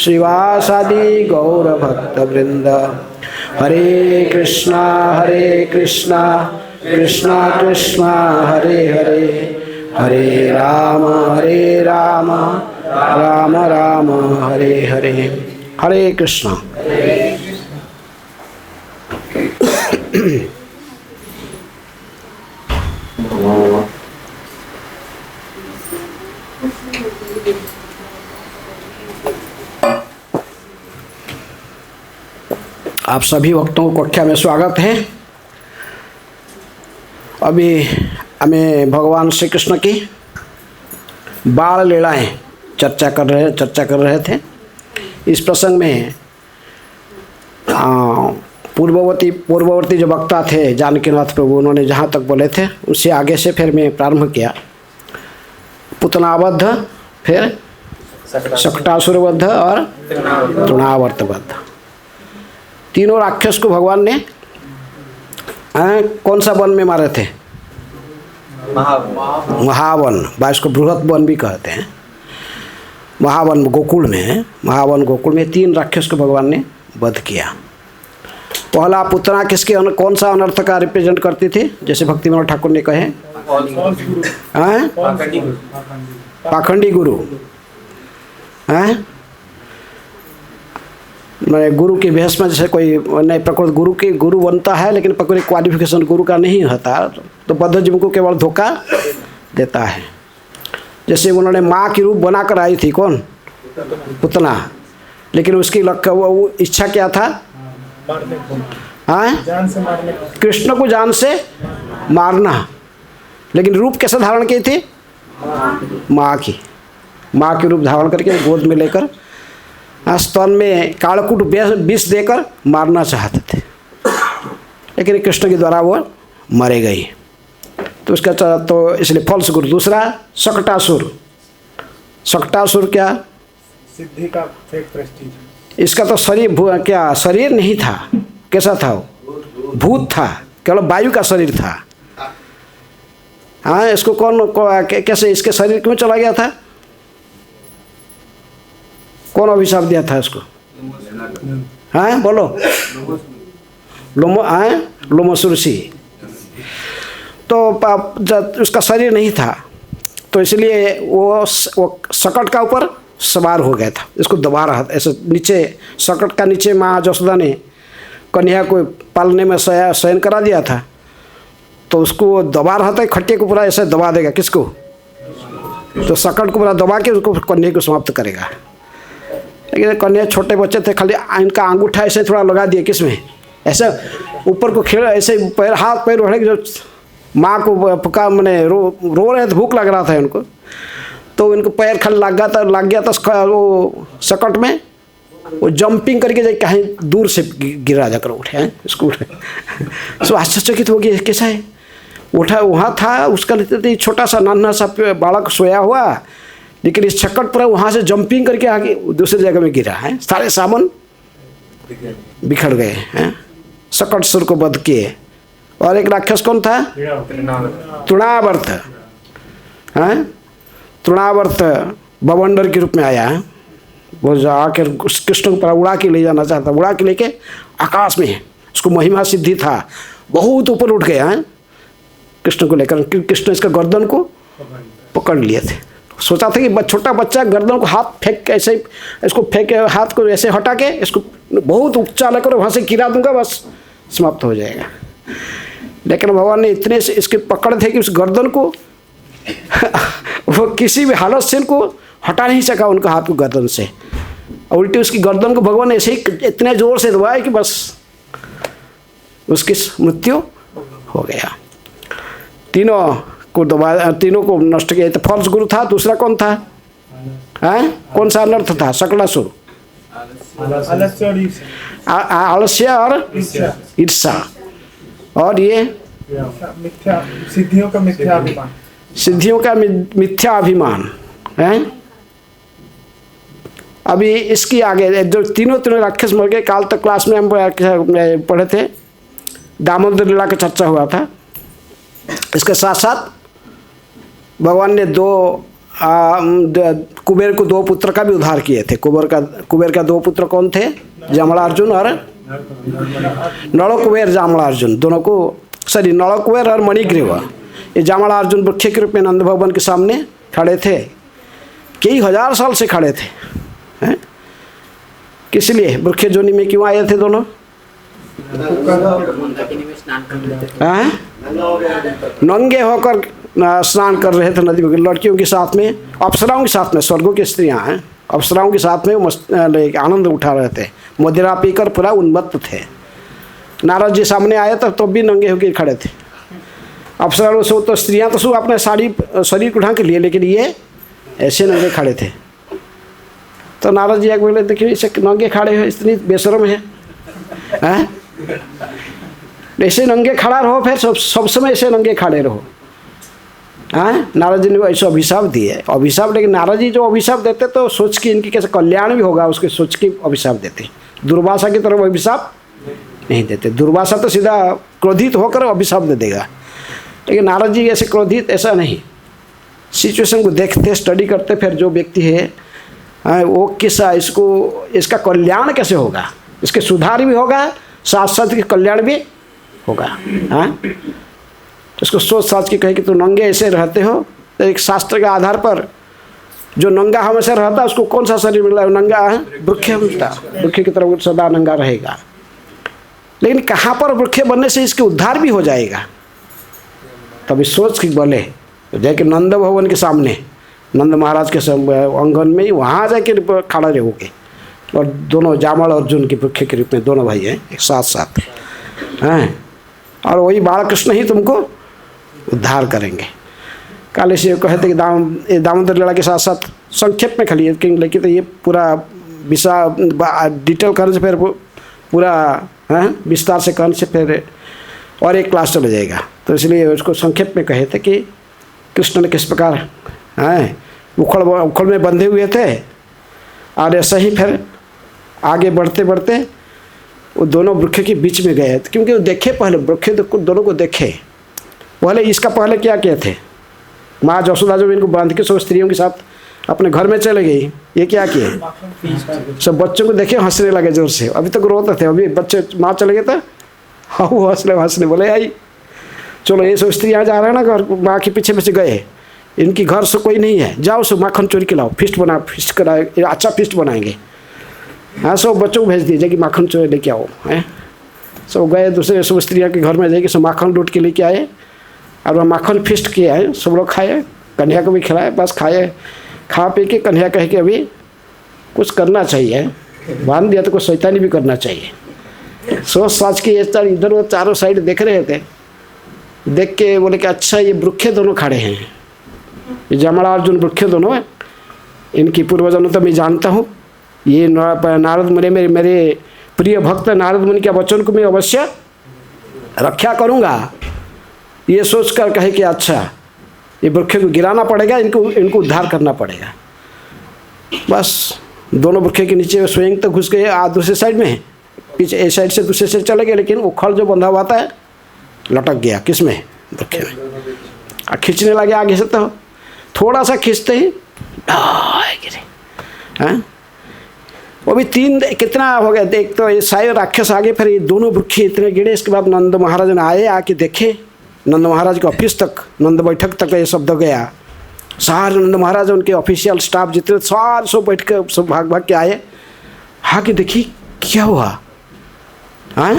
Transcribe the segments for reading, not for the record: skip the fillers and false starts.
श्रीवासादि गौरभक्तवृंद। हरे कृष्णा कृष्णा कृष्णा हरे हरे, हरे राम राम राम हरे हरे। हरे कृष्णा। आप सभी भक्तों को कक्षा में स्वागत है। अभी हमें भगवान श्री कृष्ण की बाल लीलाएं चर्चा कर रहे थे। इस प्रसंग में पूर्ववर्ती जो वक्ता थे जानकीनाथ प्रभु, उन्होंने जहाँ तक बोले थे उससे आगे से फिर मैं प्रारंभ किया। पुतनावध, फिर शकटासुरवध और तृणावर्तवध। तीनों राक्षस को भगवान ने कौन सा वन में मारे थे? महावन, व इसको बृहत वन भी कहते हैं। महावन गोकुल में 3 राक्षस को भगवान ने वध किया। पहला पुतना किसके कौन सा अनर्थ का रिप्रेजेंट करती थी? जैसे भक्ति मनोहर ठाकुर ने कहे, पाखंडी गुरु। मैं गुरु के भेष में जैसे कोई नहीं, प्रकृति गुरु बनता है लेकिन प्रकृति क्वालिफिकेशन गुरु का नहीं होता, तो बद्धजीव को केवल धोखा देता है। जैसे उन्होंने माँ की रूप बनाकर आई थी कौन? पुतना, लेकिन उसकी वो इच्छा क्या था? कृष्ण को जान से मारना, लेकिन रूप कैसे धारण की थी? माँ की रूप धारण करके गोद में लेकर स्तन में कालकूट विष देकर मारना चाहते थे, लेकिन कृष्ण के द्वारा वो मारे गई। तो उसका तो इसलिए फॉल्स गुरु। दूसरा शकटासुर क्या? सिद्धि का फेक प्रेस्टीज। इसका तो शरीर नहीं था। कैसा था वो? भूत था, केवल वायु का शरीर था। हाँ, इसको कैसे इसके शरीर क्यों चला गया था? कौन अभिशाप दिया था इसको? हाँ बोलो। लोमसुरसी। तो उसका शरीर नहीं था, तो इसलिए वो सकट का ऊपर सवार हो गया था, इसको दबा रहा था ऐसे नीचे। सकट का नीचे माँ जसोदा ने कन्या को पालने में शयन करा दिया था, तो उसको वो दबा रहा था। खट्टे को पूरा ऐसे दबा देगा। किसको? तो सकट को पूरा दबा के उसको कन्या को समाप्त करेगा। लेकिन कन्या छोटे बच्चे थे, खाली इनका अंगूठा ऐसे थोड़ा लगा दिए, किसमें ऐसे ऊपर को खेल, ऐसे पैर हाथ पैर उड़े, जो माँ को पका मैंने रो रहे थे, भूख लग रहा था उनको, तो इनको पैर खाली लग गया था वो सकट में। वो जंपिंग करके जाए कहीं दूर से गिरा जाकर उठे हैं, इसको उठे। सो आश्चर्यचकित हो गया, कैसा है? उठा वहाँ था, उसका छोटा सा नन्हा सा बालक सोया हुआ, लेकिन इस छक्कट पर वहाँ से जंपिंग करके आगे दूसरी जगह में गिरा है। सारे सामान बिखर गए हैं। सकट सुर को वध किए। और एक राक्षस कौन था? तृणावर्त। तृणावर्त बवंडर के रूप में आया है। वो आकर कृष्ण को उड़ा के ले जाना चाहता, उड़ा के लेके आकाश में। उसको महिमा सिद्धि था, बहुत ऊपर उठ गया है कृष्ण को लेकर। कृष्ण इसका गर्दन को पकड़ लिए थे। सोचा था कि छोटा बच्चा गर्दन को हाथ फेंक के ऐसे इसको फेंक के हाथ को ऐसे हटा के इसको बहुत ऊंचा लेकर वहाँ से गिरा दूंगा, बस समाप्त हो जाएगा। लेकिन भगवान ने इतने से इसके पकड़ थे कि उस गर्दन को वो किसी भी हालत से इनको हटा नहीं सका, उनका हाथ को गर्दन से। उल्टी उसकी गर्दन को भगवान ने ऐसे ही इतने जोर से दबाया कि बस उसकी मृत्यु हो गया। तीनों को नष्ट किया। तो फॉल्स गुरु था। दूसरा कौन था? कौन सा अनर्थ था? शकटासुर। आलस्य और ईर्षा। और ये सिद्धियों का मिथ्या अभिमान है। अभी इसकी आगे जो तीनों राक्षस मर गए। काल तक क्लास में हम पढ़े थे, दामोदर लीला का चर्चा हुआ था। इसके साथ साथ भगवान ने 2 कुबेर को 2 पुत्र का भी उद्धार किए थे। कुबेर का 2 पुत्र कौन थे? जामलार्जुन और नलो कुबेर। जामलार्जुन दोनों को, सॉरी, नलो कुबेर और मणिग्रीव। ये जामलार्जुन वृक्ष के रूप में नंद भवन के सामने खड़े थे, कई हजार साल से खड़े थे। हैं? किस लिए? वृक्ष जोनि में क्यों आए थे दोनों? नंगे होकर स्नान कर रहे थे नदी में, लड़कियों के साथ में, अप्सराओं के साथ में, स्वर्गों की स्त्रियां हैं, अप्सराओं के साथ में आनंद उठा रहे थे, मदिरा पीकर पूरा उन्मत्त थे। नारद जी सामने आए तो भी नंगे होकर खड़े थे। अप्सराओं से तो स्त्रियां तो सब अपने साड़ी शरीर को ढांक लिए, लेकिन ये ऐसे नंगे खड़े थे। तो नारद जी बोले, देखिए इसे नंगे खड़े हैं, इतनी बेशरम है, हैं? ऐसे नंगे खड़ा रहो, फिर सब समय ऐसे नंगे खड़े रहो। हाँ, नारद जी ने ऐसा अभिशाप दिए, अभिशाप। लेकिन नारद जी जो अभिशाप देते तो सोच के इनकी कैसे कल्याण भी होगा उसके सोच के अभिशाप देते। दुर्वासा की तरफ अभिशाप नहीं देते। दुर्वासा तो सीधा क्रोधित होकर अभिशाप दे देगा, लेकिन नारद जी ऐसे क्रोधित ऐसा नहीं, सिचुएशन को देखते, स्टडी करते, फिर जो व्यक्ति है वो किसा इसका कल्याण कैसे होगा, इसके सुधार भी होगा, साथ साथ कल्याण भी होगा। हाँ, इसको सोच साच के कहे कि तुम नंगे ऐसे रहते हो, तो एक शास्त्र के आधार पर जो नंगा हमेशा रहता है उसको कौन सा शरीर मिला? नंगा है, वृक्ष मिलता, वृक्ष की तरफ सदा नंगा रहेगा। लेकिन कहाँ पर वृक्ष बनने से इसके उद्धार भी हो जाएगा? तभी सोच के बोले, जाके नंद भवन के सामने, नंद महाराज के आंगन में ही वहाँ जाके खड़ा रहोगे। और दोनों जामल और अर्जुन के वृक्ष के रूप में दोनों भाई हैं एक साथ साथ हैं, और वही बालकृष्ण ही तुमको उद्धार करेंगे। काले से कहते कि दामोदर लीला के साथ साथ संक्षेप में खली है, लेकिन तो ये पूरा डिटेल करने से फिर पूरा विस्तार से करने से फिर और एक क्लास चला जाएगा। तो इसलिए उसको संक्षेप में कहे थे कि कृष्ण ने किस प्रकार उखड़ में बंधे हुए थे, और ऐसा ही फिर आगे बढ़ते बढ़ते वो दोनों वृक्ष के बीच में गए, क्योंकि वो देखे पहले वृक्ष दोनों को देखे पहले। इसका पहले क्या किए थे? माँ जसोदा जब इनको बांध के सब स्त्रियों के साथ अपने घर में चले गई, ये क्या किए? सब बच्चों को देखे हंसने लगे जोर से। अभी तक रोते थे, अभी बच्चे माँ चले गए थे, हाँ वो हंसने बोले आई चलो ये सब स्त्रियाँ जा रहे हैं ना घर, माँ के पीछे पीछे गए, इनकी घर से कोई नहीं है, जाओ सब माखन चोरी के लाओ, फिस्ट कराए, अच्छा फिस्ट बनाएंगे। हाँ, सब बच्चों को भेज दीजिए कि माखन चोरी लेके आओ। हैं, सब गए दूसरे सब स्त्रियों के घर में जाके सब माखन लूट के लेके आए, और वह माखन फिस्ट किया है, सब लोग खाए, कन्हैया को भी खिलाए। बस खाए, खा पी के कन्हैया कहे कि अभी कुछ करना चाहिए, बांध दिया तो कुछ शैतानी भी करना चाहिए। सोच साच के इधर वो चारों साइड देख रहे थे, देख के बोले कि अच्छा ये वृक्ष दोनों खड़े हैं, ये जामलार्जुन वृक्ष दोनों है, इनकी पूर्वजन्म तो मैं जानता हूँ। ये नारद मुनि मेरे प्रिय भक्त नारद मुनि के वचन को मैं अवश्य रक्षा करूँगा। ये सोच कर कहे कि अच्छा ये वृक्ष को गिराना पड़ेगा, इनको उद्धार करना पड़ेगा। बस दोनों वृक्ष के नीचे स्वयं तो घुस गए, दूसरे साइड में पीछे एक साइड से दूसरे साइड चले गए, लेकिन उखड़ जो बंधा हुआ था लटक गया किसमें? वृक्ष में। और खींचने लगे आगे से, तो थोड़ा सा खींचते ही गिरे। हाँ, वो भी कितना हो गया, देख तो ये सारे राक्षस आगे, फिर ये दोनों वृक्ष इतने गिरे। इसके बाद नंद महाराज ने आए, आके देखे, नंद महाराज के ऑफिस तक, नंद बैठक तक ये शब्द गया। सारे नंद महाराज उनके ऑफिशियल स्टाफ जितने सारे सब बैठ कर सब भाग भाग के आए। आके देखी क्या हुआ। हाँ,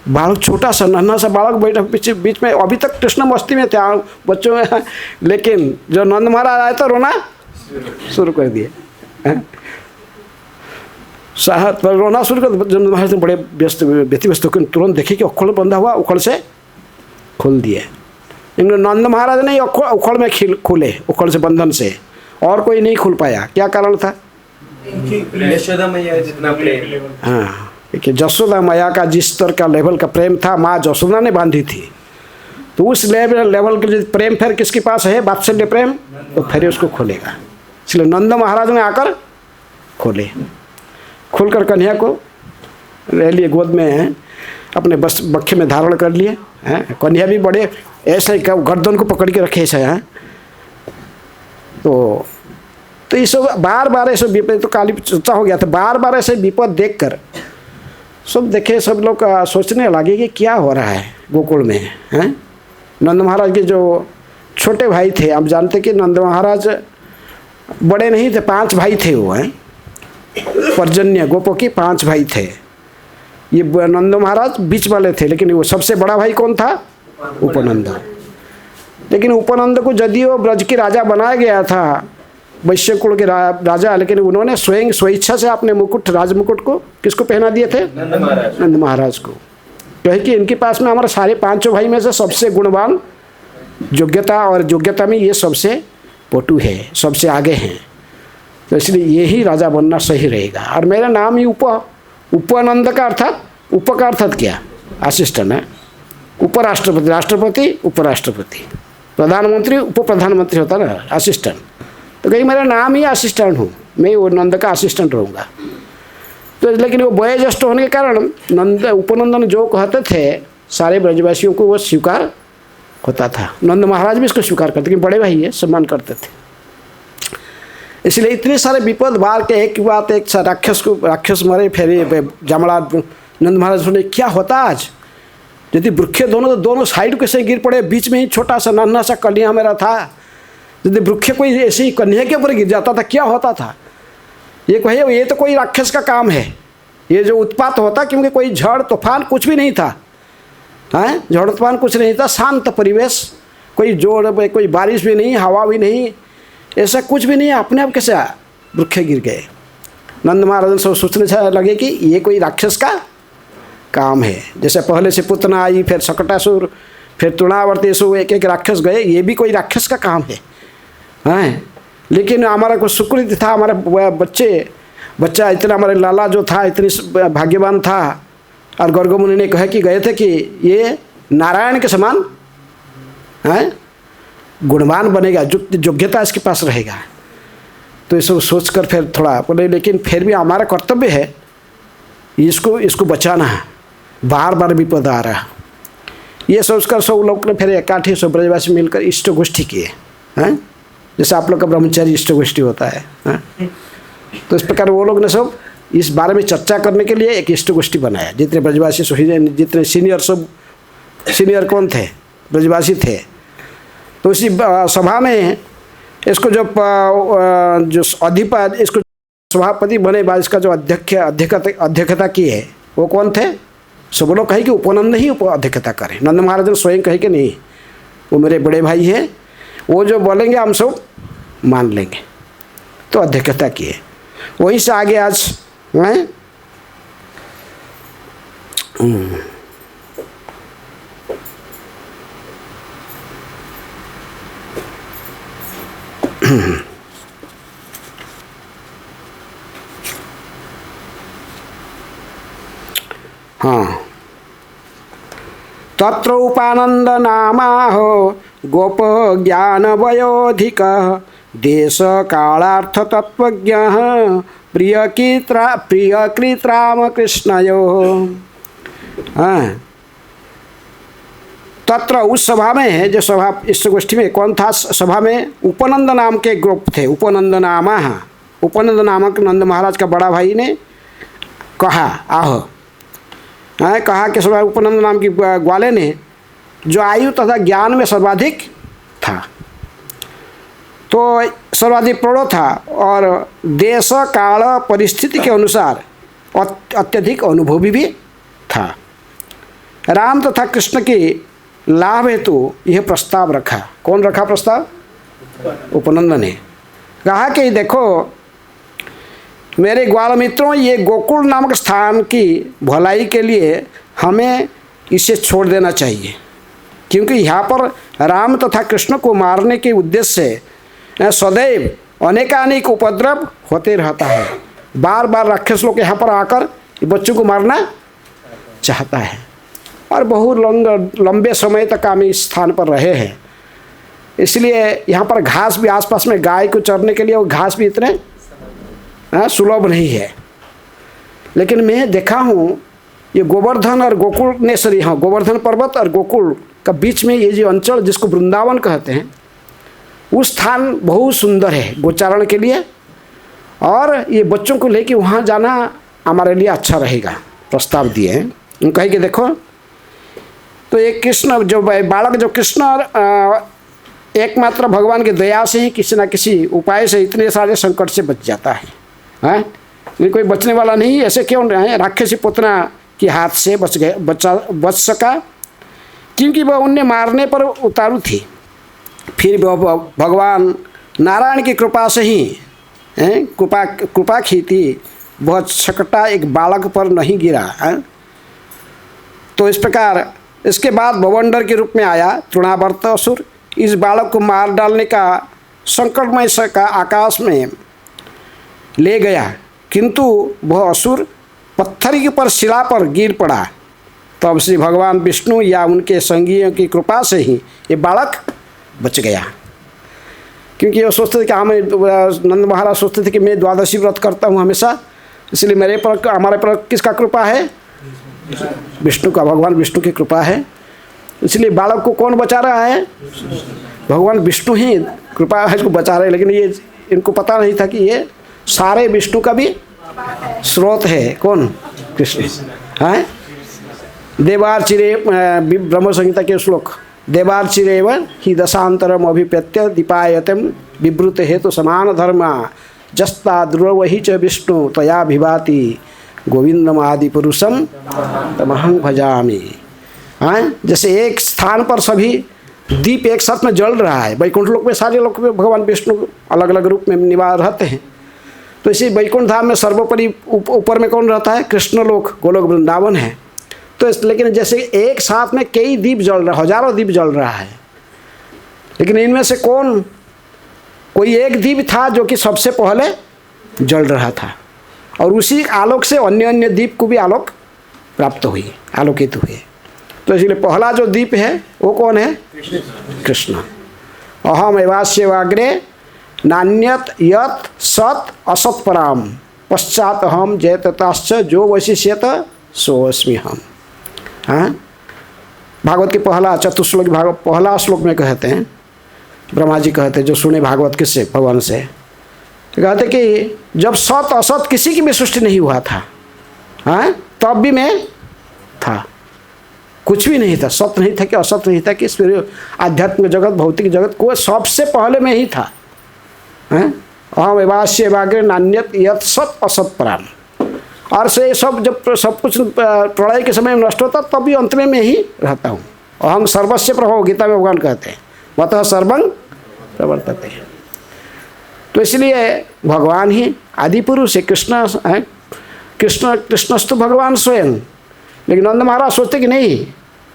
बालक छोटा सा नन्हा सा बालक बैठा पीछे बीच में, अभी तक कृष्ण मस्ती में थे बच्चों में, लेकिन जो नंद महाराज आए तो रोना शुरू कर दिए। साहब पर रोना शुरू कर, नंद महाराज ने बड़े व्यस्त होकर तुरंत देखे कि उखड़ बंधा हुआ, उखड़ से खोल दिए। नंद महाराज ने उखड़ में खोले, उखड़ से बंधन से, और कोई नहीं खुल पाया। क्या कारण था? यशोदा मैया जितना प्रेम। हाँ, कि जसोदा मैया का जिस तरह का लेवल का प्रेम था, माँ जसोदा ने बांधी थी, तो उस लेवल के प्रेम फिर किसके पास है? वात्सल्य प्रेम, तो फिर उसको खोलेगा। इसलिए नंद महाराज ने आकर खोले, खोलकर कन्हैया को ले लिए गोद में, अपने बस बक्खे में धारण कर लिए। हैं, कन्हैया भी बड़े ऐसे गर्दन को पकड़ के रखे ऐसे हैं, तो ये सब बार बार ऐसे विपद, तो काली चर्चा हो गया था, बार बार ऐसे विपद देखकर सब देखे, सब लोग सोचने लगे कि क्या हो रहा है गोकुल में, हैं। नंद महाराज के जो छोटे भाई थे, आप जानते कि नंद महाराज बड़े नहीं थे, 5 भाई थे वो, हैं। पर्जन्य गोपों की 5 भाई थे। ये नंद महाराज बीच वाले थे, लेकिन वो सबसे बड़ा भाई कौन था? उपनंद। लेकिन उपनंद को यदियो ब्रज की राजा बनाया गया था, वैश्य कुल के राजा, लेकिन उन्होंने स्वयं स्वेच्छा से अपने मुकुट, राज मुकुट को किसको पहना दिए थे? नंद महाराज को। कहे कि इनके पास में हमारे सारे 5 भाई में से सबसे गुणवान, योग्यता में ये सबसे पटु है, सबसे आगे हैं, तो इसलिए यही राजा बनना सही रहेगा। और मेरा नाम ही उपनंद का अर्थात, उप का अर्थात क्या? असिस्टेंट है। उपराष्ट्रपति, राष्ट्रपति, उपराष्ट्रपति, प्रधानमंत्री, उप प्रधानमंत्री होता है ना, असिस्टेंट। तो कहीं मेरा नाम ही असिस्टेंट हूँ, मैं वो नंद का असिस्टेंट रहूँगा। तो लेकिन वो वयोज्येष्ठ होने के कारण उपनंदन जो कहते थे सारे ब्रजवासियों को वो स्वीकार होता था। नंद महाराज भी इसको स्वीकार करते, बड़े भाई है, सम्मान करते थे। इसलिए इतने सारे विपद बार के एक बात, एक राक्षस मरे, फिर जामड़ा नंद महाराज बोले क्या होता आज, यदि वृक्ष दोनों साइड कैसे गिर पड़े, बीच में ही छोटा सा नन्हा सा कन्या मेरा था, यदि वृक्ष कोई ऐसी कन्या के ऊपर गिर जाता था क्या होता था। ये कहे ये तो कोई राक्षस का काम है, ये जो उत्पात होता, क्योंकि कोई झड़ तूफान कुछ भी नहीं था, हैं, झड़ तूफान कुछ नहीं था, शांत परिवेश, कोई जोर, कोई बारिश भी नहीं, हवा भी नहीं, ऐसा कुछ भी नहीं, अपने आप कैसे वृक्ष गिर गए। नंद महाराज सब सोचने लगे कि ये कोई राक्षस का काम है। जैसे पहले से पुतना आई, फिर सकटासुर, फिर तृणावर्ती, सो एक एक राक्षस गए, ये भी कोई राक्षस का काम है, हैं। लेकिन हमारा कुछ सुकृत था, हमारा बच्चा इतना, हमारे लाला जो था इतनी भाग्यवान था, और गर्ग मुनि ने कहा कि गए थे कि ये नारायण के समान, हैं, गुणवान बनेगा, योग्यता इसके पास रहेगा। तो ये सब सोचकर फिर थोड़ा बोले, लेकिन फिर भी हमारा कर्तव्य है इसको बचाना है, बार बार विपद आ रहा। ये सोचकर सब लोग ने फिर इकट्ठे सब ब्रजवासी मिलकर इष्ट गोष्ठी किए, हैं, जैसे आप लोग का ब्रह्मचारी इष्ट गोष्ठी होता है, हैं? तो इस प्रकार वो लोग ने सब इस बारे में चर्चा करने के लिए एक इष्ट गोष्ठी बनाया। जितने ब्रजवासी जितने सीनियर कौन थे? ब्रजवासी थे। तो इसी सभा में इसको जो इसको सभापति बने बाद इसका जो अध्यक्षता की है वो कौन थे? सब लोग कहे कि उपनंद ही अध्यक्षता करें। नंद महाराज ने स्वयं कहे कि नहीं, वो मेरे बड़े भाई है, वो जो बोलेंगे हम सब मान लेंगे। तो अध्यक्षता किए, वहीं से आगे आज हैं। हाँ, तत्र उपानंद नामाहो गोप ज्ञान वयोधिक देश कालार्थ तत्वज्ञ प्रियकृत राम कृष्णयो। हाँ, तत्र उस सभा में, जो सभा इस गोष्ठी में कौन था? सभा में उपनंद नाम के ग्रुप थे। उपनंद नामा, उपनंद नामक नंद महाराज का बड़ा भाई ने कहा, कहा कि सभा उपनंद नाम की ग्वाले ने, जो आयु तथा ज्ञान में सर्वाधिक था, तो सर्वाधिक प्रौढ़ था, और देश काल परिस्थिति के अनुसार अत्यधिक अनुभवी भी था। राम तथा कृष्ण के लाभ हेतु यह प्रस्ताव रखा। कौन रखा प्रस्ताव? उपनंद ने कहा कि देखो मेरे ग्वाल मित्रों, ये गोकुल नामक स्थान की भलाई के लिए हमें इसे छोड़ देना चाहिए, क्योंकि यहाँ पर राम तथा कृष्ण को मारने के उद्देश्य से सदैव अनेकानेक उपद्रव होते रहता है। बार बार राक्षस लोग यहाँ पर आकर बच्चों को मारना चाहता है, और बहुत लंबे समय तक हम इस स्थान पर रहे हैं। इसलिए यहाँ पर घास भी, आसपास में गाय को चरने के लिए वो घास भी इतने सुलभ नहीं है। लेकिन मैं देखा हूँ ये गोवर्धन और गोकुल ने सरी, हाँ, गोवर्धन पर्वत और गोकुल का बीच में ये जो अंचल जिसको वृंदावन कहते हैं, उस स्थान बहुत सुंदर है गोचारण के लिए, और ये बच्चों को लेके वहाँ जाना हमारे लिए अच्छा रहेगा, प्रस्ताव दिए हैं। हम कहे कि देखो, तो एक कृष्ण जो बालक जो कृष्ण एकमात्र भगवान की दया से ही किसी न किसी उपाय से इतने सारे संकट से बच जाता है, हैं? कोई बचने वाला नहीं, ऐसे क्यों है? राक्षसी पुतना के हाथ से बच सका, क्योंकि वह उन्हें मारने पर उतारू थी। फिर वह भगवान नारायण की कृपा से ही कृपा की थी, वह सकटा एक बालक पर नहीं गिरा है। तो इस प्रकार इसके बाद भवंडर के रूप में आया तृणावर्त असुर, इस बालक को मार डालने का संकटमय का आकाश में ले गया, किंतु वह असुर पत्थर के ऊपर शिला पर गिर पड़ा। तब श्री भगवान विष्णु या उनके संगियों की कृपा से ही ये बालक बच गया, क्योंकि वो सोचते थे कि नंद महाराज सोचते थे कि मैं द्वादशी व्रत करता हूँ हमेशा, इसलिए मेरे पर हमारे पर किसका कृपा है? विष्णु का, भगवान विष्णु की कृपा है। इसलिए बालक को कौन बचा रहा है? भगवान विष्णु ही कृपा है इसको बचा रहे हैं। लेकिन ये इनको पता नहीं था कि ये सारे विष्णु का भी स्रोत है। कौन? कृष्ण है। देवार्चिरे ब्रह्म संहिता के श्लोक, देवार्चिरेव ही दशांतरम अभिप्रेत्य दीपायतम विवृत हेतु समान धर्मा जस्ता ध्रुवहि च विष्णु तया भिभाति गोविंदम आदि पुरुषम तमहं भजामि। हाँ, जैसे एक स्थान पर सभी दीप एक साथ में जल रहा है, वैकुंठ लोक में सारे लोक में भगवान विष्णु अलग अलग रूप में निवास रहते हैं। तो इसी वैकुंठ धाम में सर्वोपरि ऊपर में कौन रहता है? कृष्ण लोक, गोलोक वृंदावन है। तो लेकिन जैसे एक साथ में कई दीप जल रहा, हजारों दीप जल रहा है, लेकिन इनमें से कोई एक दीप था जो कि सबसे पहले जल रहा था, और उसी आलोक से अन्य अन्य दीप को भी आलोक प्राप्त हुई, आलोकित हुए। तो इसलिए पहला जो दीप है वो कौन है? कृष्ण। अहम एवास्य वाग्रे नान्यत यत सत असत पराम पश्चात हम जयतताश्च जो वशिष्यत सोऽस्मि हम। हाँ, भागवत के पहला चतुश्लोक पहला श्लोक में कहते हैं, ब्रह्मा जी कहते हैं, जो सुने भागवत किससे? भगवान से। कहते कि जब सत असत किसी की भी सृष्टि नहीं हुआ था, हाँ, तब भी मैं था, कुछ भी नहीं था, सत नहीं था कि असत नहीं था कि आध्यात्मिक जगत, भौतिक जगत को सबसे पहले में ही था। अहम एवास्य वाग्रे नान्यत यत सत असत पराम। और से सब जब सब कुछ प्रलय के समय में नष्ट होता तब भी अंत में मैं ही रहता हूँ। अहम सर्वस्य प्रभो, गीता में भगवान कहते हैं, मतः सर्वं प्रवर्तते। तो इसलिए भगवान ही आदि पुरुष है, कृष्ण है। कृष्णस्तु भगवान स्वयं। लेकिन नंद महाराज सोचते कि नहीं,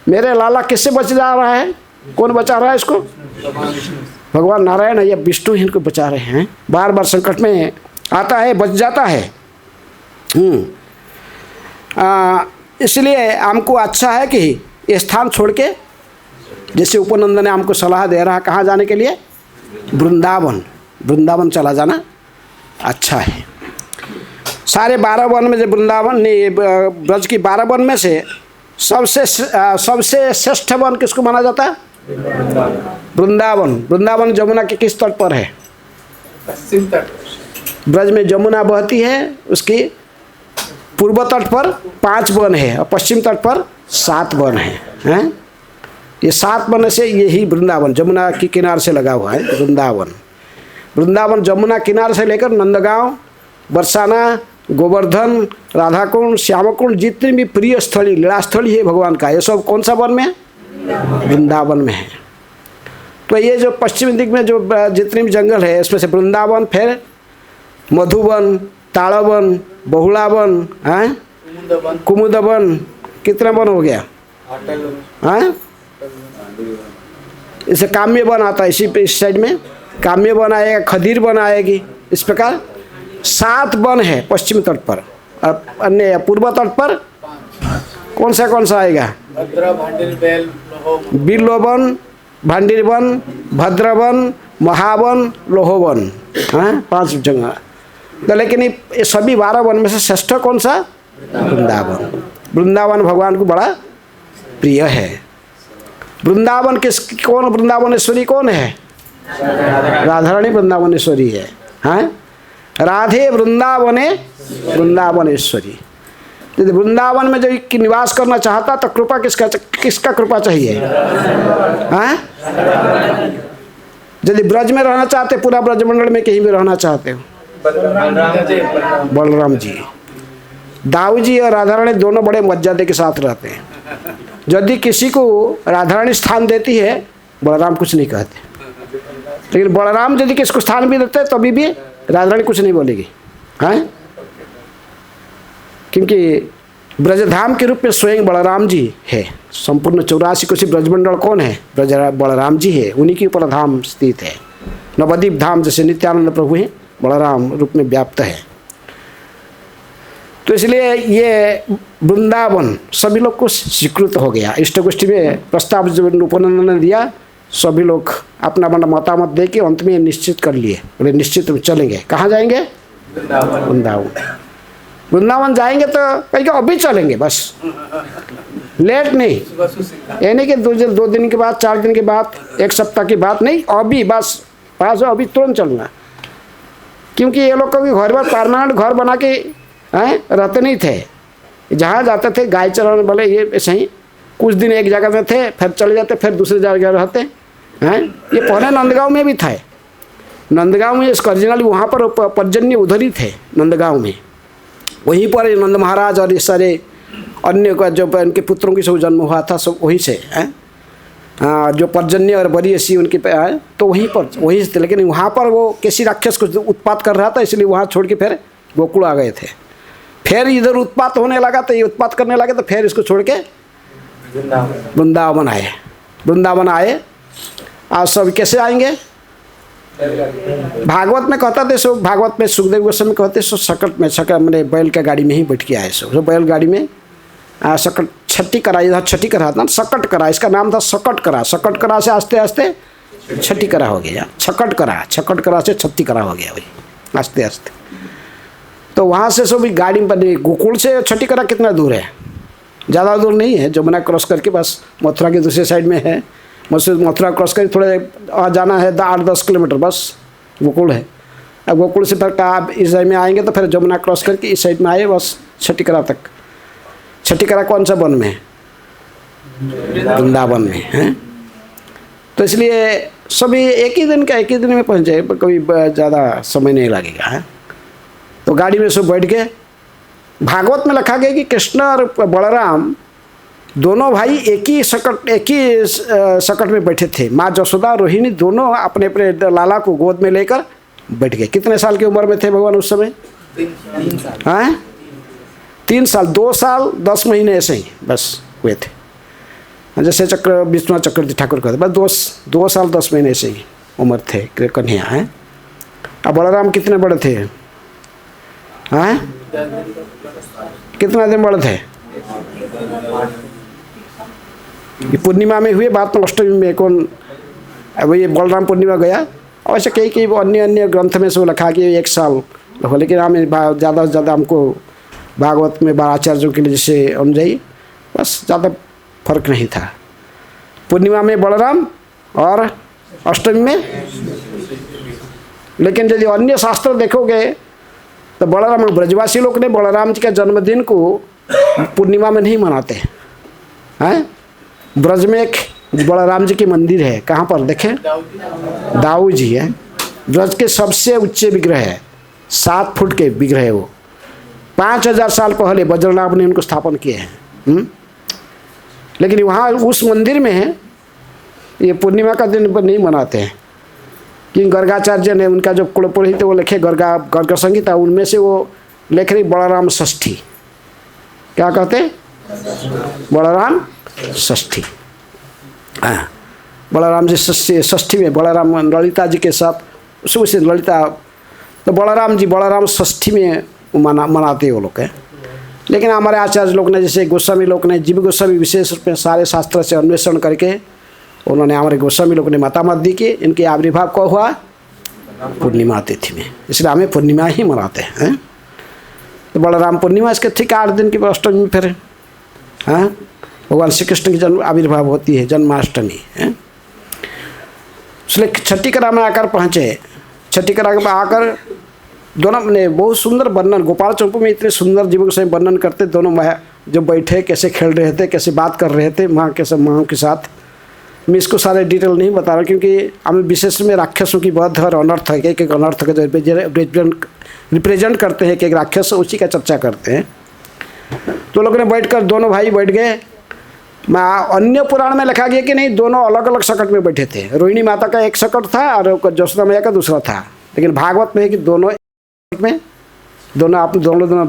मेरे लाला किससे बच जा रहा है? कौन बचा रहा है इसको? भगवान नारायण या विष्णु ही इनको बचा रहे हैं। बार बार संकट में आता है, बच जाता है। इसलिए हमको अच्छा है कि ये स्थान छोड़ के, जैसे उपनंद ने हमको सलाह दे रहा, कहाँ जाने के लिए? वृंदावन। वृंदावन चला जाना अच्छा है। सारे 12 वन में, जो वृंदावन ने ब्रज की 12 वन में से सबसे श्रेष्ठ वन किसको माना जाता है? वृंदावन। वृंदावन जमुना के किस तट पर है? पश्चिम तट। ब्रज में जमुना बहती है, उसकी पूर्व तट पर 5 वन है और पश्चिम तट पर 7 वन है। ये 7 वन से यही वृंदावन जमुना की किनार से लगा हुआ है वृंदावन। वृंदावन जमुना किनार से लेकर नंदगांव, बरसाना, गोवर्धन, राधाकुंड, श्यामकुंड, जितनी भी प्रिय स्थली, लीला स्थली है भगवान का, ये सब कौन सा वन में है? वृंदावन में है। तो ये जो पश्चिमी दिग में जो जितने भी जंगल है, इसमें से वृंदावन, फिर मधुवन, ताड़वन, बहुलावन, कुमुदवन, कितना वन हो गया? इसे काम्य वन आता है, इस साइड में काम्य वन आएगा, खदीर वन आएगी। इस प्रकार 7 वन है पश्चिमी तट पर। और अन्य पूर्व तट पर कौन सा आएगा? बिल्लोवन, भांडीरवन, भद्रवन, महावन, लोहोवन। 5 जगह। तो लेकिन ये सभी 12 वन में से श्रेष्ठ कौन सा? वृंदावन। वृंदावन भगवान को बड़ा प्रिय है। वृंदावन कौन? वृंदावनेश्वरी कौन है? राधारानी वृंदावनेश्वरी है। हाँ, राधे वृंदावने वृंदावनेश्वरी। यदि वृंदावन में जब निवास करना चाहता तो कृपा किसका कृपा चाहिए? हाँ, यदि ब्रज में रहना चाहते, पूरा ब्रजमंडल में कहीं भी रहना चाहते हो, बलराम जी, दाऊ जी और राधारानी दोनों बड़े मर्यादे के साथ रहते हैं। यदि किसी को राधारानी स्थान देती है, बलराम कुछ नहीं कहते, लेकिन बलराम यदि किसको स्थान भी देते हैं तभी भी राधारानी कुछ नहीं बोलेगी। हैं, क्योंकि ब्रजधाम के रूप में स्वयं बलराम जी है। संपूर्ण 84 कोसी ब्रजमंडल कौन है? बलराम जी है, उन्हीं के ऊपर धाम स्थित है। नवद्वीप धाम जैसे नित्यानंद प्रभु हैं, बलराम रूप में व्याप्त है। तो इसलिए ये वृंदावन सभी लोग को स्वीकृत हो गया। इष्ट गोष्ठी में प्रस्ताव जो उपनंदन ने दिया, सभी लोग अपना मतामत दे के अंत में निश्चित कर लिए, बोले निश्चित चलेंगे। कहाँ जाएंगे? वृंदावन। वृंदावन जाएंगे तो कहीं अभी चलेंगे, बस लेट नहीं, ये नहीं कि 2 दिन के बाद, 4 दिन के बाद, 1 सप्ताह की बात नहीं, अभी बस पास अभी तुरंत चलना। क्योंकि ये लोग कभी घर पर परमानेंट घर बना के रहते नहीं थे, जहाँ जाते थे गाय चराने वाले ये ऐसे ही कुछ दिन एक जगह में थे, फिर चले जाते, फिर दूसरी जगह रहते हैं। ये पहले नंदगांव में भी था। नंदगांव में इसका ओरिजिनल वहाँ पर पर्जन्य उधर ही थे, नंदगांव में। वहीं पर नंद महाराज और ये सारे अन्य का जो उनके पुत्रों की सब जन्म हुआ था, सब वहीं से हैं। जो पर्जन्य और बरीसी उनकी तो वहीं से थे। लेकिन वहाँ पर वो किसी राक्षस को उत्पात कर रहा था, इसलिए वहाँ छोड़ के फिर गोकुल आ गए थे। फिर इधर उत्पात होने लगा तो ये उत्पात करने लगे, तो फिर इसको छोड़ के वृंदावन आए। वृंदावन आए आज सब कैसे आएंगे? भागवत में कहता थे, सो भागवत में सुखदेव गोस्वामी कहते सो सकट में, मैंने बैल का गाड़ी में ही बैठ के आए। सो बैल गाड़ी में सकट छठी करा, इधर छठी करा था, सकट करा, इसका नाम था सकट करा। सकट करा से आस्ते आस्ते छठी करा हो गया, छकट करा से छठी करा हो गया, वही आस्ते आस्ते। तो वहाँ से सब गाड़ी में, गोकुल से छठी करा कितना दूर है? ज़्यादा दूर नहीं है, जमुना क्रॉस करके बस मथुरा के दूसरे साइड में है। मथुरा क्रॉस करके थोड़े जाना है 8-10 किलोमीटर, बस गोकुल है। अब गोकुल से फिर आप इस साइड में आएंगे तो फिर जमुना क्रॉस करके इस साइड में आए, बस छठीकरा तक। छठीकरा कौन सा वन में? वृंदावन में है। तो इसलिए सभी एक ही दिन में पहुँच जाए, कभी ज़्यादा समय नहीं लगेगा है। तो गाड़ी में सब बैठ के, भागवत में लिखा गया कि कृष्ण और बलराम दोनों भाई एक ही सकट में बैठे थे। माँ जसोदा और रोहिणी दोनों अपने अपने लाला को गोद में लेकर बैठ गए। कितने साल की उम्र में थे भगवान उस समय? 3 साल, 2 साल 10 महीने ऐसे ही बस हुए थे। जैसे विश्वनाथ चक्रवर्ती ठाकुर कहते, बस 2 साल 10 महीने ऐसे ही उम्र थे कन्हैया हैं। अब बलराम कितने बड़े थे? कितना दिन बड़े थे? ये पूर्णिमा में हुए, बात में अष्टमी में कौन, अब ये बलराम पूर्णिमा गया। और ऐसे कई अन्य ग्रंथ में से लिखा कि 1 साल हो। लेकिन हम ज़्यादा से ज़्यादा हमको भागवत में आचार्यों के लिए जैसे अनुजाई, बस ज़्यादा फर्क नहीं था। पूर्णिमा में बलराम और अष्टमी में। लेकिन यदि अन्य शास्त्र देखोगे तो बलराम, ब्रजवासी लोग ने बलराम जी का जन्मदिन को पूर्णिमा में नहीं मनाते हैं। ब्रज में एक बलराम जी की मंदिर है, कहाँ पर देखें? दाऊ जी है। ब्रज के सबसे ऊंचे विग्रह है, 7 फुट के विग्रह है वो। 5000 साल पहले वज्रनाभ ने उनको स्थापन किए हैं। लेकिन वहाँ उस मंदिर में है, ये पूर्णिमा का दिन पर नहीं मनाते हैं। कि गर्गाचार्य ने उनका जो कुलपुरोहित वो लिखे गर्ग संहिता, उनमें से वो लिख रही बलराम षष्ठी। क्या कहते? बलराम षष्ठी। बलराम जी षष्ठी में बलराम ललिता जी के साथ शुभ से ललिता, तो बलराम जी बलराम षष्ठी में मनाते वो लोग हैं। लेकिन हमारे आचार्य लोग ने, जैसे गोस्वामी लोग ने, जीव गोस्वामी विशेष रूप में सारे शास्त्र से अन्वेषण करके उन्होंने, हमारे गोस्वामी लोग ने मतामत दी कि इनके आविर्भाव कब हुआ? पूर्णिमा तिथि में। इसलिए हमें पूर्णिमा ही मनाते हैं। तो बलराम पूर्णिमा इसके ठीक 8 दिन की अष्टमी में फिर भगवान श्री कृष्ण की जन्म आविर्भाव होती है, जन्माष्टमी है। इसलिए छठी कला में आकर पहुँचे। छठी कला में आकर दोनों ने बहुत सुंदर वर्णन, गोपाल चंपू में इतने सुंदर जीवों से वर्णन करते। दोनों जब बैठे कैसे खेल रहे थे, कैसे बात कर रहे थे माँ के साथ। मैं इसको सारे डिटेल नहीं बता रहा क्योंकि हम विशेष में राक्षसों की वध और अनर्थ है, एक अनर्थ का जो रिप्रेजेंट करते हैं, एक राक्षस, उसी का चर्चा करते हैं। तो लोगों ने बैठकर दोनों भाई बैठ गए। अन्य पुराण में लिखा गया कि नहीं, दोनों अलग अलग सकट में बैठे थे। रोहिणी माता का एक सकट था और जसोदा मैया का दूसरा था। लेकिन भागवत में है कि दोनों में दोनों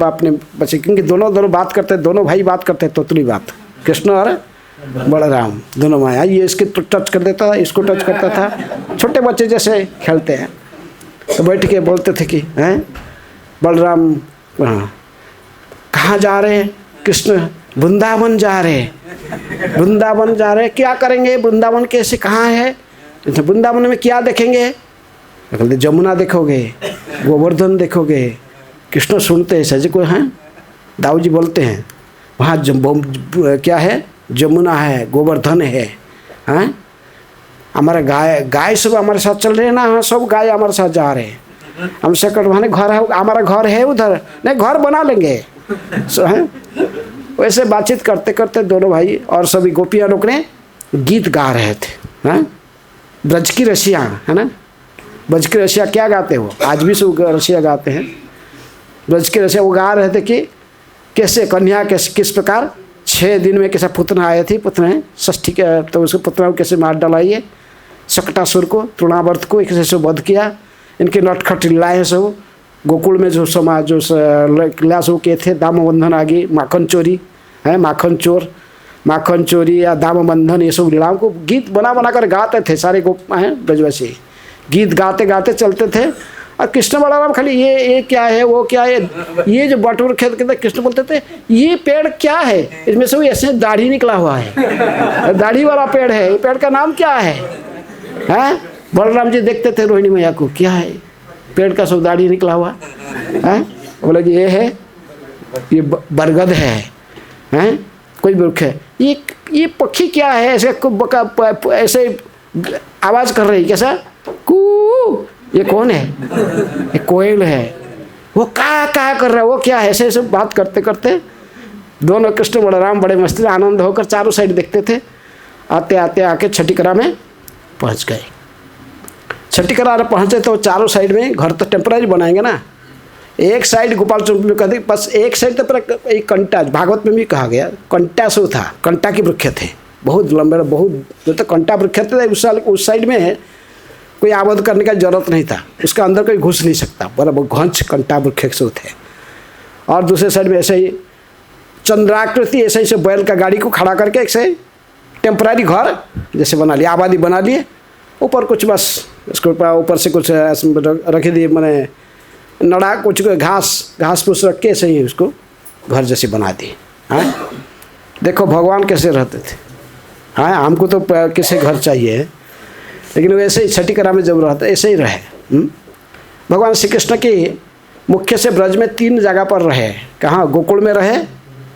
अपने बच्चे, क्योंकि दोनों बात करते, दोनों भाई बात करते, तोतली बात, कृष्ण और बलराम दोनों माया। ये इसके टच कर देता था, इसको टच करता था, छोटे बच्चे जैसे खेलते हैं। तो बैठ के बोलते थे कि हैं बलराम कहाँ जा रहे? कृष्ण वृंदावन जा रहे। वृंदावन जा रहे, क्या करेंगे? वृंदावन कैसे, कहाँ है? वृंदावन में क्या देखेंगे? कहते जमुना देखोगे, गोवर्धन देखोगे। कृष्ण सुनते हैं सजी को हैं, दाऊ जी बोलते हैं वहाँ क्या है? जमुना है, गोवर्धन है। हैं हमारा गाय सब हमारे साथ चल रहे हैं ना, हाँ सब गाय हमारे साथ जा रहे हैं। हम से कटवाने घर है, हमारा घर है उधर, नहीं घर बना लेंगे। हैं वैसे बातचीत करते करते दोनों भाई और सभी गोपियाँ लोग ने गीत गा रहे थे। हैं ब्रज की रसिया है ना, ब्रज की रसिया क्या गाते हो, आज भी सब रसिया गाते हैं। ब्रज की रसिया वो गा रहे थे कि कैसे कन्या कैसे किस प्रकार 6 दिन में कैसा पुतना आए थी, पुतने षष्ठी के, तो उसको पुतना को कैसे मार डालाइए, शकटासुर को, तृणावर्त को कैसे वध किया। इनके नटखट लीलाएँ सब गोकुल में जो समाज जो लीला सब के थे, दाम बंधन आगे, माखन चोरी है, माखन चोरी या दाम बंधन, ये सब लीलाओं को गीत बना बना कर गाते थे सारे गोप हैं ब्रजवासी। गीत गाते गाते चलते थे। और कृष्ण बलराम खाली ये क्या है, वो क्या है, ये जो बटोर खेत के, कृष्ण बोलते थे ये पेड़ क्या है, इसमें से ऐसे दाढ़ी निकला हुआ है, दाढ़ी वाला पेड़ है, ये पेड़ का नाम क्या है? हैं बलराम जी देखते थे रोहिणी मैया को, क्या है पेड़ का सब दाढ़ी निकला हुआ है? बोले कि ये है, ये बरगद है। हैं कोई वृक्ष है, ये पक्षी क्या है, ऐसे आवाज कर रही कैसा, कू, ये कौन है? ये कोयल है। वो क्या कर रहा है, वो क्या है? ऐसे बात करते करते दोनों कृष्ण बलराम बड़े मस्ती आनंद होकर चारों साइड देखते थे। आते आते आके छठी कला में पहुंच गए। छठी कला में पहुंचे तो चारों साइड में घर तो टेम्पररी बनाएंगे ना। एक साइड गोपाल चौक में कहते बस एक साइड तो पूरा एक कंटा, भागवत में भी कहा गया कंटा सो था, कंटा के वृक्ष थे बहुत लंबे, बहुत जो तो कंटा वृक्ष थे। उस साइड में कोई आबाद करने का जरूरत नहीं था, उसका अंदर कोई घुस नहीं सकता, बराबर घंच कंटा वृक्ष थे। और दूसरे साइड में ऐसे ही चंद्राकृति ऐसे ही बैल का गाड़ी को खड़ा करके एक से टेम्पररी घर जैसे बना लिया, आबादी बना लिए। ऊपर कुछ बस उसके ऊपर से कुछ रख दिए, मैंने नड़ा कुछ घास फूस रख के ऐसे ही उसको घर जैसे बना दिए। हाँ देखो भगवान कैसे रहते थे। हाँ हमको तो किसे घर चाहिए, लेकिन वैसे ही छठी कला में जब रहते ऐसे ही रहे। भगवान श्री कृष्ण की मुख्य से ब्रज में 3 जगह पर रहे। कहाँ? गोकुल में रहे,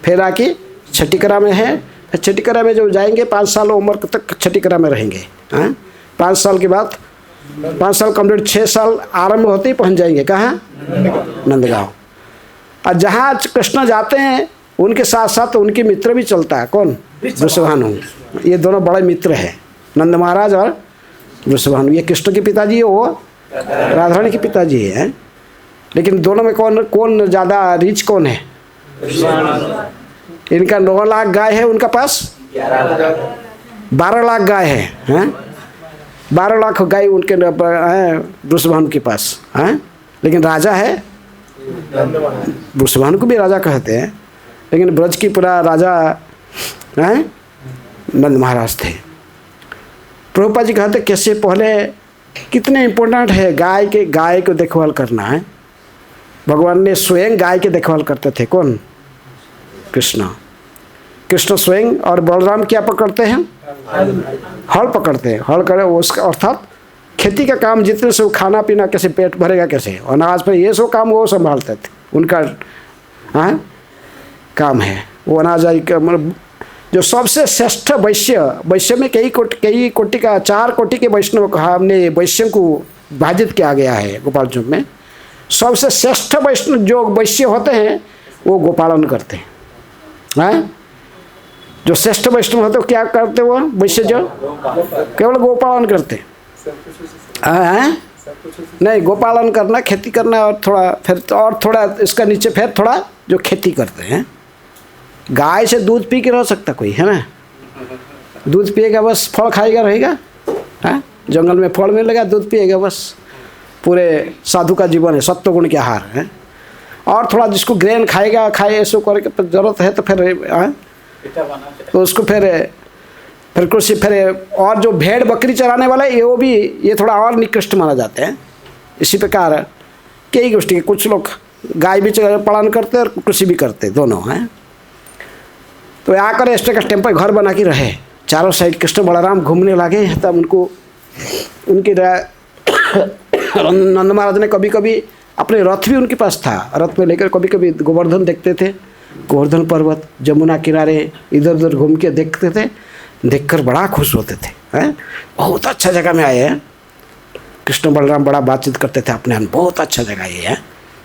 फिर आके छठी कला में है। छठी कला में जब जाएंगे 5 साल उम्र तक छठी कला में रहेंगे। हाँ 5 साल के बाद 5 साल कम्प्लीट, 6 साल आरंभ होते ही पहुँच जाएंगे। कहाँ? नंदगांव। और जहाँ कृष्ण जाते हैं उनके साथ साथ उनके मित्र भी चलता है। कौन? वृषभानु। ये दोनों बड़े मित्र हैं, नंद महाराज और वृषभानु। ये कृष्ण के पिताजी है, वो राधारानी के पिताजी हैं। लेकिन दोनों में कौन ज़्यादा रिच कौन है? इनका 9 लाख गाय है, उनका पास 12 लाख गाय है। 12 लाख गाय उनके वृषभानु के पास हैं। लेकिन राजा है, वृषभानु को भी राजा कहते हैं, लेकिन ब्रज की पूरा राजा हैं नंद महाराज थे। प्रभुपाद जी कहते कैसे पहले कितने इम्पोर्टेंट है गाय को देखभाल करना है। भगवान ने स्वयं गाय की देखभाल करते थे। कौन? कृष्ण स्वयं। और बलराम क्या पकड़ते हैं? हल पकड़ते हैं। हल करे उसका अर्थात खेती का काम, जितने से खाना पीना कैसे पेट भरेगा, कैसे अनाज पर, ये सब काम वो संभालते थे। उनका हाँ काम है वो अनाज मतलब जो सबसे श्रेष्ठ वैश्य, वैश्य में कई कोटि का 4 कोटि के वैष्णव का हमने वैश्यों को विभाजित किया गया है गोपाल चौक में। सबसे श्रेष्ठ वैष्णव जो वैश्य होते हैं वो गोपालन करते हैं। जो श्रेष्ठ वैष्णव होते क्या करते वो वैश्य जो केवल गोपालन करते हैं। नहीं, गोपालन करना, खेती करना और थोड़ा फिर और थोड़ा इसका नीचे फिर थोड़ा जो खेती करते हैं। गाय से दूध पी के रह सकता कोई है ना? दूध पिएगा बस, फल खाएगा रहेगा। हाँ, जंगल में फल मिलेगा, दूध पिएगा बस। पूरे साधु का जीवन है, सत्व गुण के आहार है। और थोड़ा जिसको ग्रेन खाएगा खाए, ऐसे करके जरूरत है तो फिर तो उसको फिर कृषि फिर और जो भेड़ बकरी चराने वाला है वो भी ये थोड़ा और निकृष्ट माना जाते हैं। इसी प्रकार कई गोष्ठी, कुछ लोग गाय भी पालन करते और कृषि भी करते, दोनों हैं। तो आकर इस तरह का टेम्पल घर बना के रहे, चारों साइड कृष्ण बलराम घूमने लगे। तब उनको उनकी नंद महाराज ने कभी कभी अपने रथ भी उनके पास था, रथ में लेकर कभी कभी गोवर्धन देखते थे। गोवर्धन पर्वत जमुना किनारे इधर उधर घूम के देखते थे, देखकर बड़ा खुश होते थे। हैं, बहुत अच्छा जगह में आए हैं। कृष्ण बलराम बड़ा बातचीत करते थे अपने आप, बहुत अच्छा जगह ये है,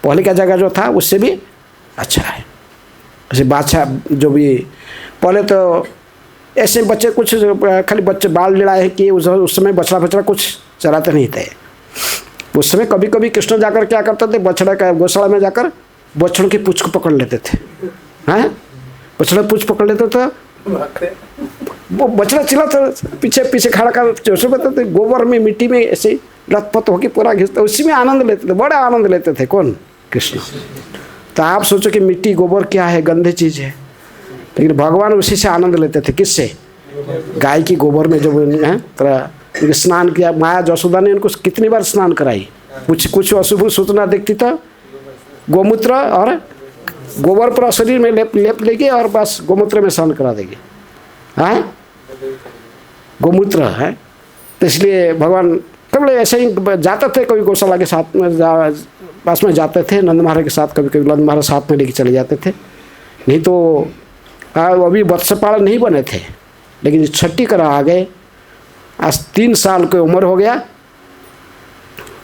पहले का जगह जो था उससे भी अच्छा है। जैसे बादशाह जो भी पहले तो ऐसे बच्चे कुछ खाली बच्चे बाल लड़ाए कि उस समय बछड़ा बछड़ा कुछ चराते नहीं थे। उस समय कभी कभी कृष्ण जाकर क्या करते थे, बछड़ा का गौशाला में जाकर बछड़ों की पूंछ को पकड़ लेते थे। हैं, बछड़ा पूंछ पकड़ लेते थे, वो बछड़ा चिल्लाता पीछे पीछे खड़ा कर जोशे बताते, गोबर में मिट्टी में ऐसे लथपथ होकर पूरा घिसता, उसी में आनंद लेते थे, बड़ा आनंद लेते थे। कौन? कृष्ण। तो आप सोचो कि मिट्टी गोबर क्या है, गंदे चीज़ है, लेकिन भगवान उसी से आनंद लेते थे। किससे? गाय की गोबर में जब तरह स्नान किया, माया जसोदा ने उनको कितनी बार स्नान कराई। कुछ अशुभ सूचना देखती था, गोमूत्र और गोबर पूरा शरीर में लेप लेगी और बस गोमूत्र में स्नान करा देगी। हाँ, गोमूत्र है। तो इसलिए भगवान कभी ऐसे ही जाते थे, कभी गौशाला के साथ में पास में जाते थे, नंद महाराज के साथ, कभी कभी नंद महाराज साथ में लेके चले जाते थे। नहीं तो अभी वत्सपाल नहीं बने थे, लेकिन छठी करा आ गए। आज 3 साल की उम्र हो गया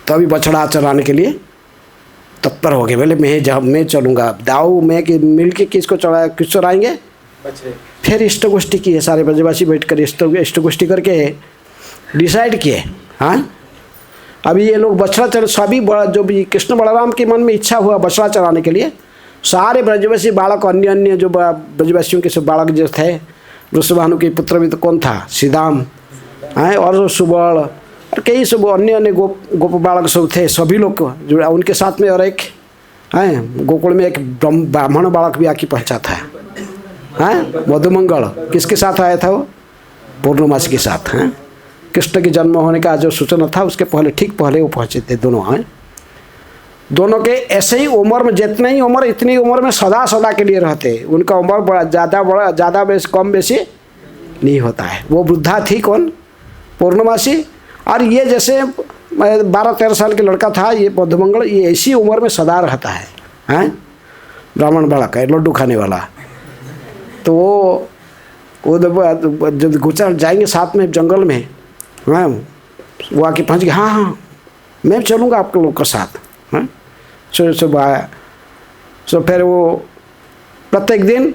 तो अभी बछड़ा चराने के लिए तत्पर हो गए। बोले मैं चलूँगा, दाऊ मैं कि मिल के किसको चराएंगे। फिर इष्ट गोष्ठी की है, सारे ब्रजवासी बैठ कर इष्ट गोष्ठी करके डिसाइड किए। हाँ, अभी ये लोग बछड़ा चर सभी जो भी कृष्ण बलराम के मन में इच्छा हुआ बछड़ा चराने के लिए, सारे ब्रजवासी बालक अन्य जो ब्रजवासियों के सब बालक जो थे, वृषभानु के पुत्र भी तो कौन था, सीधाम, हैं, और सुबल और कई सब अन्य गोप बालक सब थे, सभी लोग जो उनके साथ में। और एक हैं गोकुल में एक ब्राह्मण बालक भी आके पहुँचा था। हैं, मधुमंगल किसके साथ आया था? वो पूर्णमासी के साथ। हैं, कृष्ण के जन्म होने का जो सूचना था उसके पहले, ठीक पहले वो पहुँचे थे दोनों। हैं, दोनों के ऐसे ही उम्र में, जितनी ही उम्र इतनी उम्र में सदा के लिए रहते। उनका उम्र बड़ा ज़्यादा कम बेसी नहीं होता है। वो वृद्धा थी कौन? पूर्णमासी। और ये जैसे 12-13 साल के लड़का था ये मधुमंगल, ये ऐसी उम्र में सदा रहता है। हैं, ब्राह्मण बालक है, लड्डू खाने वाला। तो वो जब गुजर जाएंगे साथ में जंगल में, हाँ, वो आके पहुँच गया। हाँ, मैं चलूँगा आप लोग के साथ। हाँ, सुबह आया। सो फिर वो प्रत्येक दिन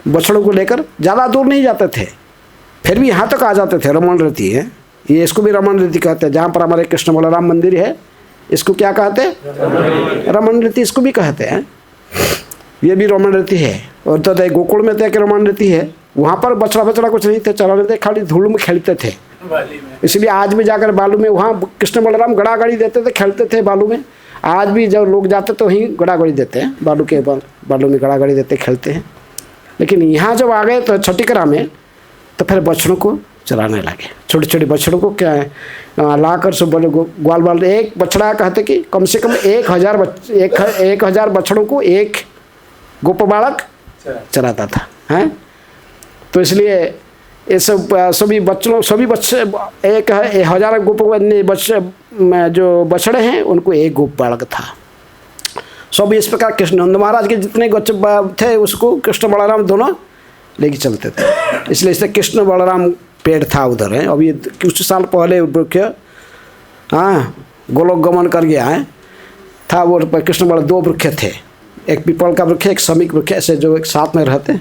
बछड़ों को लेकर ज़्यादा दूर नहीं जाते थे, फिर भी यहाँ तक आ जाते थे। रमण रति है ये, इसको भी रमण रति कहते हैं। जहाँ पर हमारे कृष्ण बलराम मंदिर है इसको क्या कहते हैं? रमण रति इसको भी कहते हैं। ये भी रमण रति है। और तो गोकुल में तो रमण रति है, वहाँ पर बछड़ा कुछ नहीं थे, चलाने थे, खाली धूल में खेलते थे। इसलिए आज भी जाकर बालू में वहाँ कृष्ण बलराम गड़ागड़ी देते थे, खेलते थे बालू में। आज भी जब लोग जाते तो वहीं गड़ागड़ी देते हैं, बालू के बालू में गड़ागड़ी देते खेलते हैं। लेकिन यहाँ जब आ गए तो छठीकरा में, तो फिर बछड़ों को चराने लगे। छोटे छोटे बछड़ों को क्या लाकर सब ग्वाल बाल, एक बछड़ा कहते कि कम से कम 1000 बछड़ों को एक गोप बालक चराता था। हैं, तो इसलिए ये सब सभी बच्चे 1000 गोप बच्चे जो बछड़े हैं उनको एक गोप बालक था। सब इस प्रकार कृष्ण नंद महाराज के जितने बच्चे थे उसको कृष्ण बलराम दोनों लेके चलते थे। इसलिए इससे कृष्ण बलराम पेड़ था उधर है। अभी कुछ साल पहले वृक्ष हाँ गोलोक गमन कर गया है, था वो कृष्ण बल 2 वृक्ष थे, एक पीपल का वृक्ष एक समीक वृक्ष, ऐसे जो एक साथ में रहते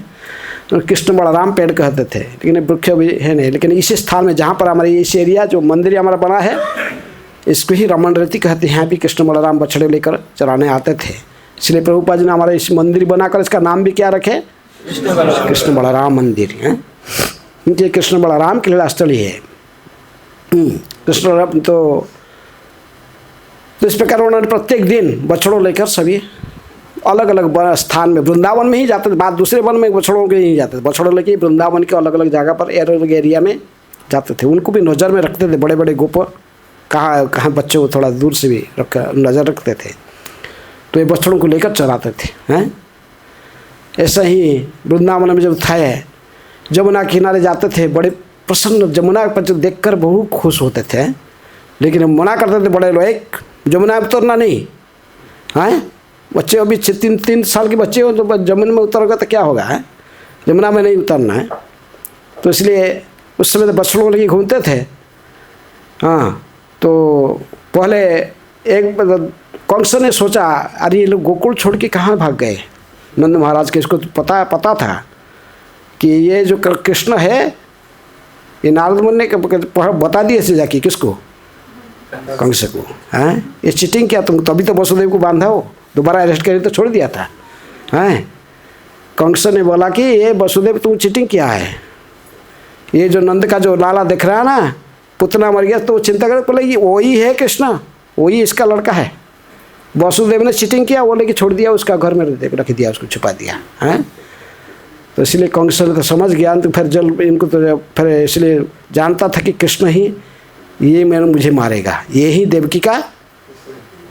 तो कृष्ण बलराम पेड़ कहते थे। लेकिन वृक्ष भी है नहीं। लेकिन इसी स्थान में जहाँ पर हमारे इस एरिया जो मंदिर हमारा बना है इसको ही रमन रेती कहते हैं। यहाँ भी कृष्ण बलराम बछड़े लेकर चराने आते थे। इसलिए प्रभुपाद जी ने हमारा इस मंदिर बनाकर इसका नाम भी क्या रखे, कृष्ण बलराम मंदिर है। ये कृष्ण बलराम की लीला स्थली है। कृष्ण बलराम तो इस प्रकार उन्होंने प्रत्येक दिन बछड़ों लेकर सभी अलग अलग स्थान में, वृंदावन में ही जाते थे। बात दूसरे वन में बछड़ों के नहीं जाते थे, बछड़ों लेके वृंदावन के अलग अलग जगह पर अलग एरिया में जाते थे। उनको भी नज़र में रखते थे, बड़े बड़े गोप कहाँ कहाँ बच्चों को थोड़ा दूर से भी नज़र रखते थे। तो ये बछड़ों को लेकर चराते थे हैं। ऐसा ही वृंदावन में जब था जमुना किनारे जाते थे, बड़े प्रसन्न, जमुना पर देख कर बहुत खुश होते थे। लेकिन मना करते थे बड़े लोग, जमुना में उतरना नहीं हैं। बच्चे अभी 3 साल के बच्चे हो तो जमुना में उतरोगे तो क्या होगा है, जमुना में नहीं उतरना है। तो इसलिए उस समय तो बछड़ों लेके घूमते थे। हाँ तो पहले एक कंस ने सोचा अरे ये लोग गोकुल छोड़ के कहाँ भाग गए। नंद महाराज के इसको पता था कि ये जो कृष्ण है ये नारद मुनि ने बता दिए से जाके किसको, कंस को। हैं ये चीटिंग किया तुम, तभी तो वसुदेव को बांधा हो, दोबारा अरेस्ट करके तो छोड़ दिया था। हैं कंस ने बोला कि ये वसुदेव तुम चीटिंग किया है, ये जो नंद का जो लाला दिख रहा है ना, पुतना मर गया, तो चिंता कर, बोले ये वही है कृष्ण, वही इसका लड़का है। वसुदेव ने चीटिंग किया, वो लेके छोड़ दिया, उसका घर में रख दिया, उसको छुपा दिया। हैं तो इसलिए कंस ने तो समझ गया। तो फिर जल इनको तो फिर इसलिए जानता था कि कृष्ण ही ये मुझे मारेगा, ये ही देवकी का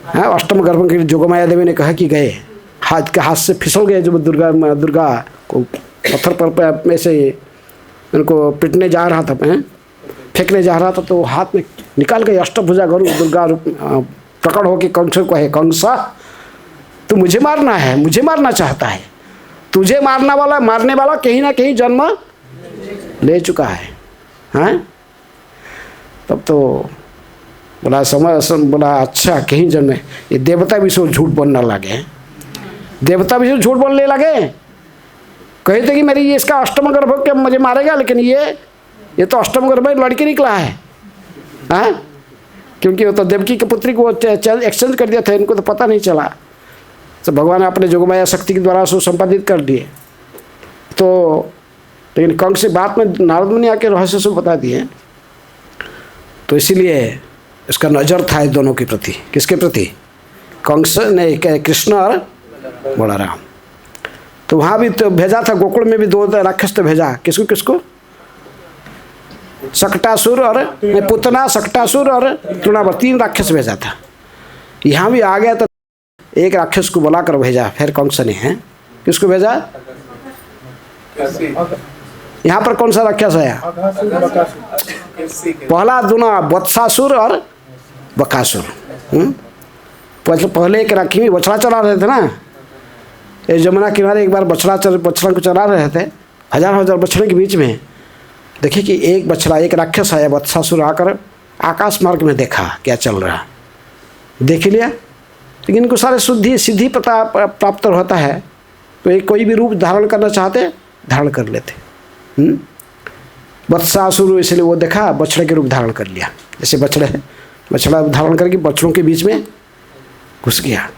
है। अष्टम गर्भ के जोगमाया देवी ने कहा कि गए हाथ के हाथ से फिसल गए, जब दुर्गा को पत्थर पर में से उनको पिटने जा रहा था, फेंकने जा रहा था, तो हाथ में निकाल गए अष्टभुजा गरुड़ दुर्गा रूप प्रकट होकर कंस को है, कंसा तू मुझे मारना है, मुझे मारना चाहता है, तुझे मारने वाला कहीं ना कहीं जन्म ले चुका है। हैं तब तो बोला बोला अच्छा कहीं जन्म, ये देवता भी सो झूठ बोलने लगे, देवता भी झूठ बोलने लगे। कहे थे कि मेरी ये इसका अष्टम गर्भ के मुझे मारेगा, लेकिन ये तो अष्टम गर्भ लड़की निकला है। हाँ क्योंकि वो तो देवकी की पुत्री को एक्सचेंज कर दिया था, इनको तो पता नहीं चला। तो भगवान ने अपने जोगमाया शक्ति के द्वारा उसको संपादित कर दिए। तो लेकिन कंस से बात में नारद मुनि आके रहस्य से बता दिए। तो इसीलिए इसका नज़र था इन दोनों के प्रति। किसके प्रति? कंस ने, कृष्ण और बलराम। तो वहाँ भी तो भेजा था, गोकुल में भी 2 राक्षस तो भेजा। किसको किसको? शकटासुर और पुतना, शकटासुर और तृणावर, 3 राक्षस भेजा था। यहाँ भी आ गया तो एक राक्षस को बुलाकर भेजा फिर कंस ने। है किसको भेजा? यहाँ पर कौन सा राक्षस आया? पहला दोनों वत्सासुर और बकासुर। पहले एक राखी में बछड़ा चला रहे थे ना, ये जमुना किनारे एक बार बछड़ा को चला रहे थे, हजार बछड़े के बीच में। देखिए कि एक बछड़ा, एक राक्षस आया वत्सासुर, आकर आकाश मार्ग में देखा क्या चल रहा, देख लिया। लेकिन इनको सारे सिद्धि पता प्राप्त होता है, तो एक कोई भी रूप धारण करना चाहते धारण कर लेते। वत्सासुर इसलिए वो देखा, बछड़े के रूप धारण कर लिया। जैसे बछड़ा धारण करके बछड़ों के बीच में घुस गया।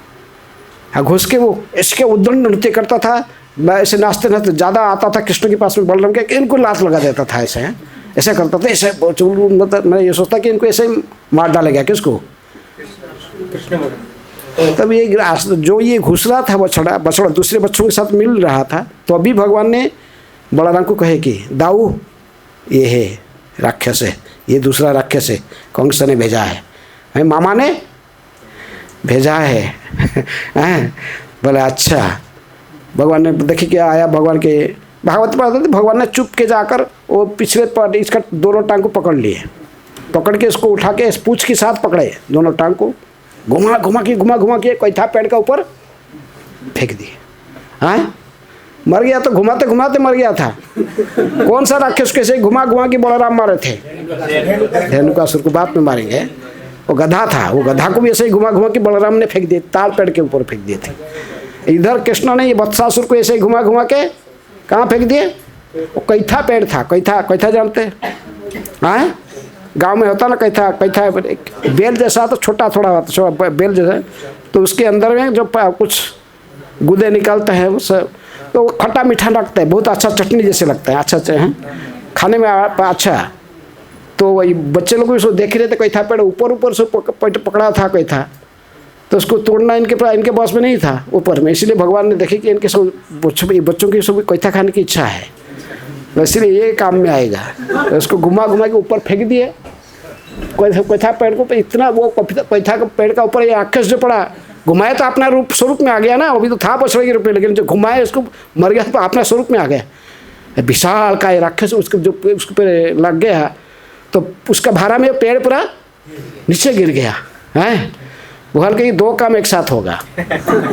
घुस के वो इसके उद्दंड नृत्य करता था। मैं ऐसे नाचते नाचते ज़्यादा आता था कृष्ण के पास में, बलराम के, इनको लात लगा देता था। ऐसे करता था, ऐसे मतलब मैं ये सोचता कि इनको ऐसे ही मार डालेगा किसको, तब ये जो ये घुस रहा था बछड़ा दूसरे बच्चों के साथ मिल रहा था। तो अभी भगवान ने बलराम को कहे कि दाऊ ये है राक्षस है, ये दूसरा राक्षस है, कंस ने भेजा है, मामा ने भेजा है। बोले अच्छा। भगवान ने देखे क्या आया, भगवान के भागवत पढ़ते थे, भगवान ने चुप के जाकर वो पिछले पर इसका दोनों टांग को पकड़ लिए, पकड़ के इसको उठा के पूंछ के साथ पकड़े, दोनों टांग को घुमा के कोई था पेड़ का ऊपर फेंक दिए। हाँ मर गया तो घुमाते घुमाते मर गया था। कौन सा राक्षस कैसे घुमा घुमा के बलराम मारे थे? धेनुकासुर को बाद में मारेंगे। वो गधा था, वो गधा को भी ऐसे ही घुमा घुमा के बलराम ने फेंक दिए, ताल पेड़ के ऊपर फेंक दिए थे। इधर कृष्ण ने ये वत्सासुर को ऐसे ही घुमा घुमा के कहाँ फेंक दिए? वो कैथा पेड़ था, कैथा, कैथा जानते हैं? गांव में होता ना कैथा, कैथा बेल जैसा, तो छोटा थोड़ा होता, बेल जैसा, तो उसके अंदर में जो कुछ गुदे निकालते हैं उस, तो खट्टा मीठा लगता है, बहुत अच्छा चटनी जैसे लगता है, अच्छा अच्छा है खाने में अच्छा। तो वही बच्चे लोग भी उसको देख रहे थे, कैथा पेड़ ऊपर ऊपर से पकड़ा था कैथा, तो उसको तोड़ना इनके पास में नहीं था ऊपर में, इसलिए भगवान ने देखे कि इनके सब बच्चों की सब कैथा खाने की इच्छा है, तो इसलिए ये काम में आएगा। तो उसको घुमा घुमा के ऊपर फेंक दिए कैथा पेड़ को। इतना वो कैथा पेड़ का ऊपर ये राक्षस जो पड़ा, घुमाए तो अपना रूप स्वरूप में आ गया ना, अभी तो था बछड़े के रूप में, लेकिन जो घुमाए उसको मर गया तो अपना स्वरूप में आ गया। विशाल का ये राक्षस उसके जो उसके पे लग गया, तो उसका भारा में पेड़ पूरा नीचे गिर गया है। वो हल्के दो काम एक साथ होगा,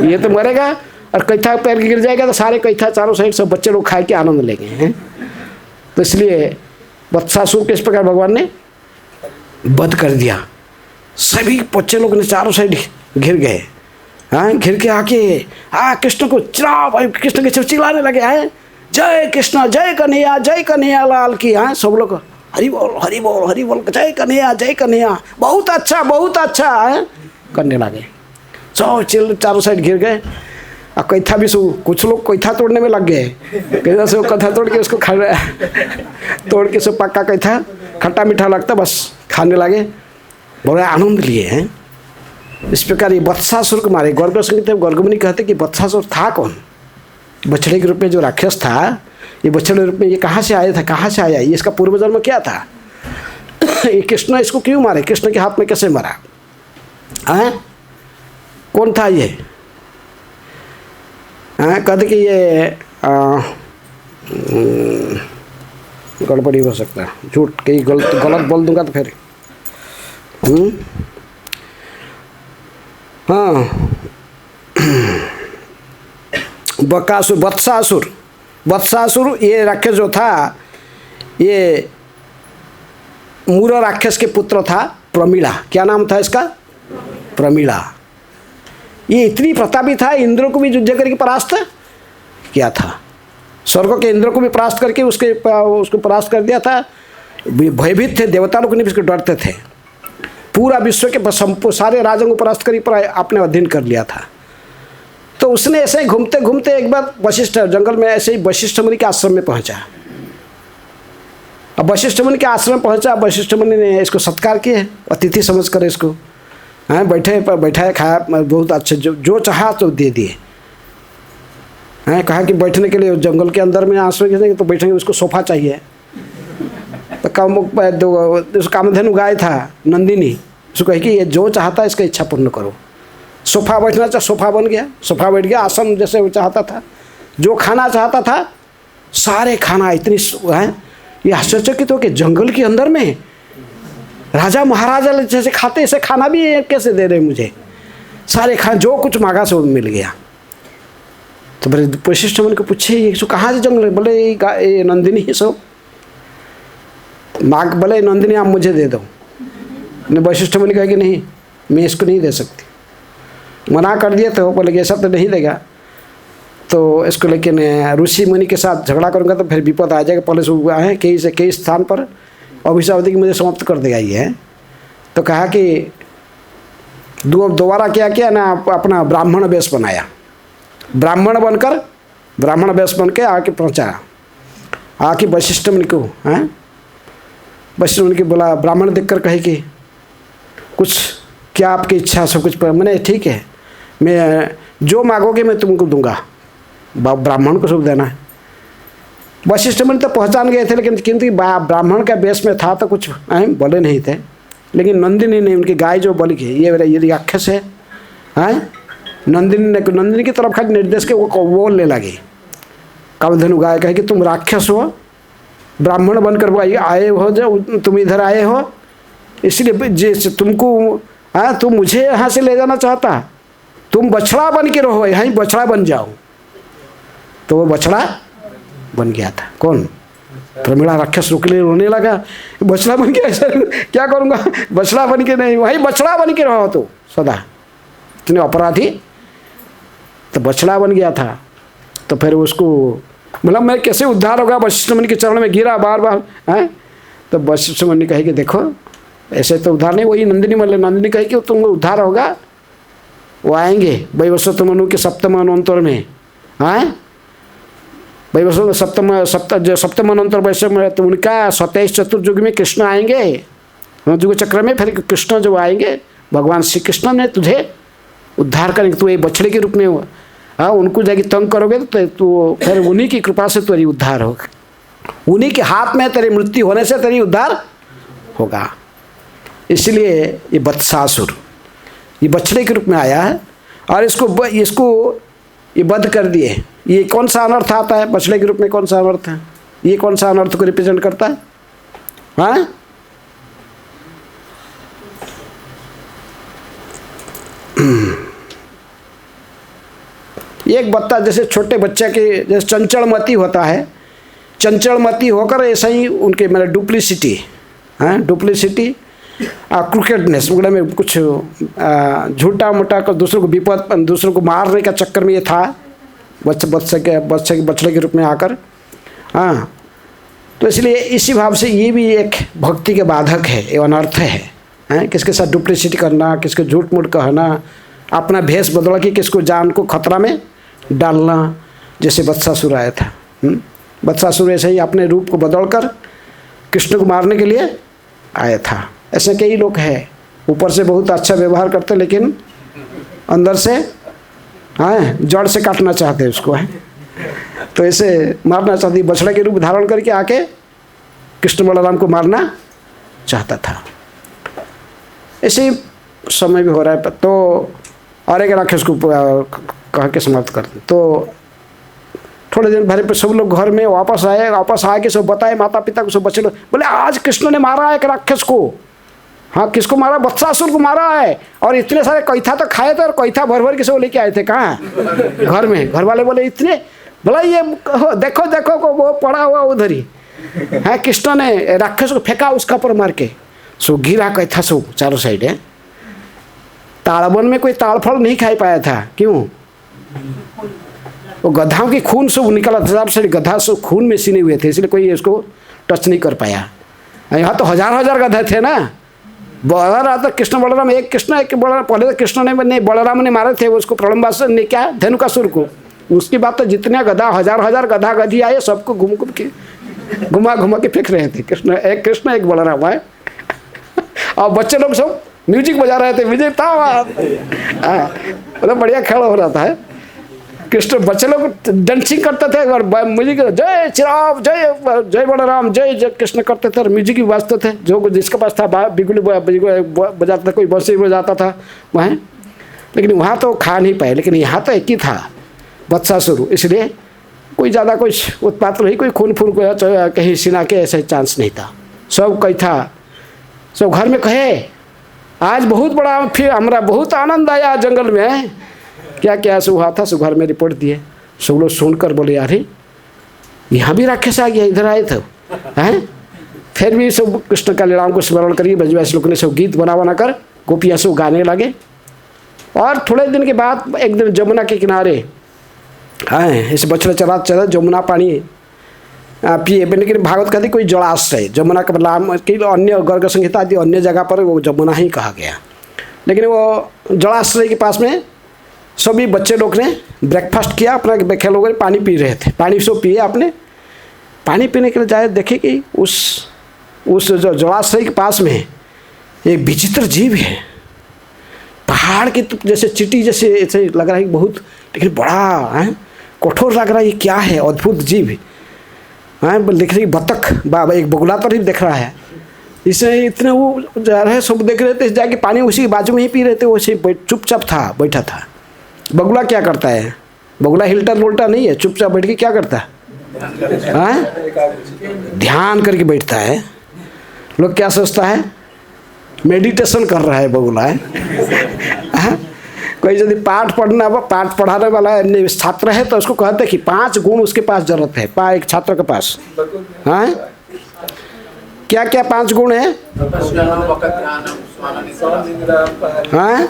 ये तो मरेगा और कैथा पैर गिर जाएगा, तो सारे कैथा चारों साइड सब बच्चे लोग खा के आनंद लेंगे हैं। तो इसलिए वत्सासुर के इस प्रकार भगवान ने वध कर दिया। सभी बच्चे लोग ने चारों साइड घिर गए, हाँ, घिर के आके कृष्ण को कृष्ण के चिल्लाने लगे, हैं जय कृष्ण, जय कन्हैया लाल की। हाँ, सब लोग हरि बोल हरि बोल हरि बोल, जय कन्हैया, बहुत अच्छा है करने लगे। चारों साइड घिर गए। और कैथा भी कुछ लोग कैथा तोड़ने में लग गए, कैसा से कैथा तोड़ के उसको तोड़ के सब पक्का कैथा खट्टा मीठा लगता, बस खाने लगे, बड़ा आनंद लिए हैं। इस प्रकार ये वत्सासुर को मारे। गर्ग संगीत में गर्गमुनि कहते कि वत्सासुर था कौन? बछड़े के रूप में जो राक्षस था, ये बछड़े रूप में ये कहाँ से आया था, कहाँ से आया, ये इसका पूर्व जन्म क्या था? ये कृष्ण इसको क्यों मारे? कृष्ण के हाथ में कैसे मरा? हैं, कौन था ये? कहते कि ये गड़बड़ी हो सकता है, झूठ कहीं गलत बोल दूंगा तो फिर हाँ। वत्सासुर ये राक्षस जो था, ये मूर राक्षस के पुत्र था, प्रमीला। क्या नाम था इसका? प्रमीला। ये इतनी प्रतापी था, इंद्र को भी युद्ध करके परास्त किया था, स्वर्ग के इंद्र को भी परास्त करके उसको परास्त कर दिया था। भयभीत थे, देवता लोग नहीं उसको डरते थे। पूरा विश्व के सारे राजाओं को परास्त कर अपने अधीन कर लिया था। तो उसने ऐसे ही घूमते घूमते एक बार वशिष्ठ जंगल में ऐसे ही वशिष्ठ मुनि के आश्रम में पहुंचा। अब वशिष्ठ मुनि के आश्रम पहुंचा, वशिष्ठ मुनि ने इसको सत्कार किया, अतिथि समझ कर इसको बैठाया, खाया, बहुत अच्छे, जो चाहा तो दे दिए। कहा कि बैठने के लिए जंगल के अंदर में आश्रम के तो बैठेंगे, उसको सोफा चाहिए। तो कामधेनु गाय था नंदिनी, उसको कही कि ये जो चाहता है इसका इच्छा पूर्ण करो। सोफा बैठना चाहे, सोफा बन गया, सोफा बैठ गया, आसन जैसे वो चाहता था, जो खाना चाहता था सारे खाना। इतनी है ये आश्चर्यचकित हो कि जंगल के अंदर में राजा महाराजा जैसे खाते ऐसे खाना भी कैसे दे रहे मुझे, सारे खाना जो कुछ मांगा से मिल गया। तो बोले वशिष्ठ मुनि को पूछे ये सो कहाँ से जंगल? बोले ये नंदिनी है सो माग, बोले नंदिनी आप मुझे दे दो। वशिष्ठ मुनि कहा कि नहीं, मैं इसको नहीं दे सकती, मना कर दिया। तो बोले कि ऐसा तो नहीं देगा, तो इसको लेकिन ऋषि मुनि के साथ झगड़ा करूँगा तो फिर विपद आ जाएगा। पहले से आए कई स्थान पर अभिशाप की मुझे समाप्त कर देगा ये। तो कहा कि दोबारा क्या किया ना, अपना ब्राह्मण वेश बनाया, ब्राह्मण वेश बन के आके पहुँचा, आके वशिष्ठ मुनि को वशिष्ठ मुनि को बोला, ब्राह्मण देखकर कहे कि कुछ क्या आपकी इच्छा सब कुछ? मैंने ठीक है, मैं जो मांगोगे मैं तुमको दूंगा, ब्राह्मण को सब देना है। वशिष्ठ मुनि तो पहचान गए थे, लेकिन किंतु ब्राह्मण का वेश में था तो कुछ बोले नहीं थे। लेकिन नंदिनी ने उनकी गाय जो बोली कि ये राक्षस है, नंदिनी की तरफ खाली निर्देश के वो बोलने लगी। कामधेनु गाय कहे कि तुम राक्षस हो, ब्राह्मण बनकर वो आए हो, जो तुम इधर आए हो, इसलिए तुमको तुम मुझे यहाँ से ले जाना चाहता, तुम बछड़ा बन के रहो, यहाँ बछड़ा बन जाओ। तो वो बछड़ा बन गया था। कौन? प्रमिला राक्षस रुक ले, रोने लगा, बछड़ा बन के ऐसा क्या करूँगा, बछड़ा बन के नहीं, वही बछड़ा बन के रहो तो सदा, इतने अपराधी। तो बछड़ा बन गया था। तो फिर उसको मतलब मैं कैसे उद्धार होगा, वशिष्ठ मुनि के चरण में गिरा बार बार हैं। तो वशिष्ठ मुनि कहे कि देखो ऐसे तो उद्धार नहीं, वही नंदिनी मतलब नंदिनी कहे कि तुम उद्धार होगा, वो आएंगे वैवस्वत मनु के सप्तम अनुत्तर में, हैं वैवस्वत सप्तम अनुत्तर वैश्व में, तो उनका 27 चतुर्युग में कृष्ण आएंगे युग चक्र में। फिर कृष्ण जब आएंगे, भगवान श्री कृष्ण ने तुझे उद्धार करेंगे, तू ये बछड़े के रूप में हो, हाँ उनको जाके तंग करोगे तो फिर उन्हीं की कृपा से तेरी उद्धार होगा, उन्हीं के हाथ में तेरी मृत्यु होने से तेरी उद्धार होगा। इसलिए ये वत्सासुर ये बछड़े के रूप में आया है और इसको ये वध कर दिए। ये कौन सा अनर्थ आता है बछड़े के रूप में, कौन सा अनर्थ है ये, कौन सा अनर्थ को रिप्रेजेंट करता है? हाँ एक बत्ता जैसे छोटे बच्चे के जैसे चंचलमती होता है, चंचलमती होकर ऐसा ही उनके मतलब डुप्लिसिटी, हाँ डुप्लिसिटी क्रिकेटनेस मतलब में कुछ झूठा मोटा कर दूसरों को विपद, दूसरों को मारने का चक्कर में ये था बछड़े के रूप में आकर। हाँ तो इसलिए इसी भाव से ये भी एक भक्ति के बाधक है, ये अनर्थ है। किसके साथ डुप्लिसिटी करना, किसको झूठ मूठ कहना, अपना भेष बदल के किसको जान को खतरा में डालना, जैसे वत्सासुर आया था। वत्सासुर ऐसे ही अपने रूप को बदलकर कृष्ण को मारने के लिए आया था। ऐसे कई लोग हैं, ऊपर से बहुत अच्छा व्यवहार करते लेकिन अंदर से हाँ जड़ से काटना चाहते हैं उसको, है तो ऐसे मारना चाहती, बछड़े के रूप धारण करके आके कृष्ण बलराम को मारना चाहता था। ऐसे समय भी हो रहा है। तो और एक राक्षस को कह के समाप्त कर दें। तो थोड़े दिन भरे पे सब लोग घर में वापस आए, वापस आके सब बताए माता पिता को, सब बच्चे लोग बोले आज कृष्ण ने मारा है एक राक्षस को। हाँ किसको मारा? वत्सासुर को मारा है। और इतने सारे कैथा तो खाए थे और कैथा भर भर के सब लेके आए थे। कहाँ? घर में। घर वाले बोले इतने, बोला ये देखो देखो को वो पड़ा हुआ उधर ही है, कृष्ण ने राक्षस को फेंका उसका पर मार के, सो गिरा कैथा सो चारों साइड है। ताड़वन में कोई ताड़फल नहीं खा पाया था। क्यों? वो गधाओं की खून सब निकला था, सारे गधा सब खून में सीने हुए थे, इसलिए कोई इसको टच नहीं कर पाया। यहाँ तो हजार हजार गधे थे ना। बोला रहा था कृष्ण बलराम, एक कृष्ण एक बलराम। पहले तो कृष्ण ने बलराम ने मारे थे उसको, प्रलम्बास ने क्या धेनुकासुर को। उसकी बात तो जितने गधा हजार हजार गधा गधी आए सबको घुमा घुमा के फेंक रहे थे। कृष्ण एक बलराम है। और बच्चे लोग सब म्यूजिक बजा रहे थे, म्यूजिक था मतलब बढ़िया खेल हो रहा था। कृष्ण बच्चे लोग डांसिंग करते थे और म्यूजिक जय श्री राम जय बलराम जय कृष्ण करते थे और म्यूजिक भी बजते थे। जो जिसके पास था बिगुल बजाता था, कोई बंसी बजाता था वहाँ। लेकिन वहाँ तो खा नहीं पाए, लेकिन यहाँ तो एक ही था वत्सासुर, इसलिए कोई ज़्यादा कुछ उत्पात नहीं, कोई खून फून को कहीं सिना के ऐसा चांस नहीं था। सब कही था, सब घर में कहे आज बहुत बड़ा फिर हमारा बहुत आनंद आया जंगल में। क्या क्या सब हुआ था, सब घर में रिपोर्ट दिए। सब लोग सुनकर बोले यार यहाँ भी राक्षस आ गया, इधर आए थे हैं। फिर भी सब कृष्ण का लीलाओं को स्मरण करिए, ब्रजवासी लोगों ने सब गीत बना बना कर गोपियाँ सब गाने लगे। और थोड़े दिन के बाद एक दिन जमुना के किनारे हैं ऐसे बछड़ा चला चला जमुना पानी पिए, लेकिन भागवत कहती कोई जलाशय जमुना का मतलब कई अन्य गर्ग संहिता आदि अन्य जगह पर वो जमुना ही कहा गया। लेकिन वो जलाशय के पास में सभी बच्चे लोग ने ब्रेकफास्ट किया, अपना खेल लोग पानी पी रहे थे। पानी सब पिए, अपने पानी पीने के लिए जाए, देखे कि उस जो जलाशय के पास में एक विचित्र जीव है, पहाड़ के जैसे चींटी जैसे ऐसे लग रहा है बहुत, लेकिन बड़ा है कठोर लग रहा है। ये क्या है? अद्भुत जीव है। देख रही बतख बाबा एक बगुला तो नहीं देख रहा है, इसे इतने वो जा रहे सब देख रहे थे, जाके पानी उसी के बाजू में ही पी रहे थे। वैसे चुपचाप था, बैठा था। बगुला क्या करता है? बगुला हिलता डुलता नहीं है, चुपचाप बैठ के क्या करता है? ध्यान करके बैठता है। लोग क्या सोचता है मेडिटेशन कर रहा है बगुला है। कोई यदि पाठ पढ़ाने वाला छात्र है तो उसको कहते कि 5 गुण उसके पास जरूरत है एक छात्र के पास। हाँ, क्या क्या 5 गुण है? हाँ,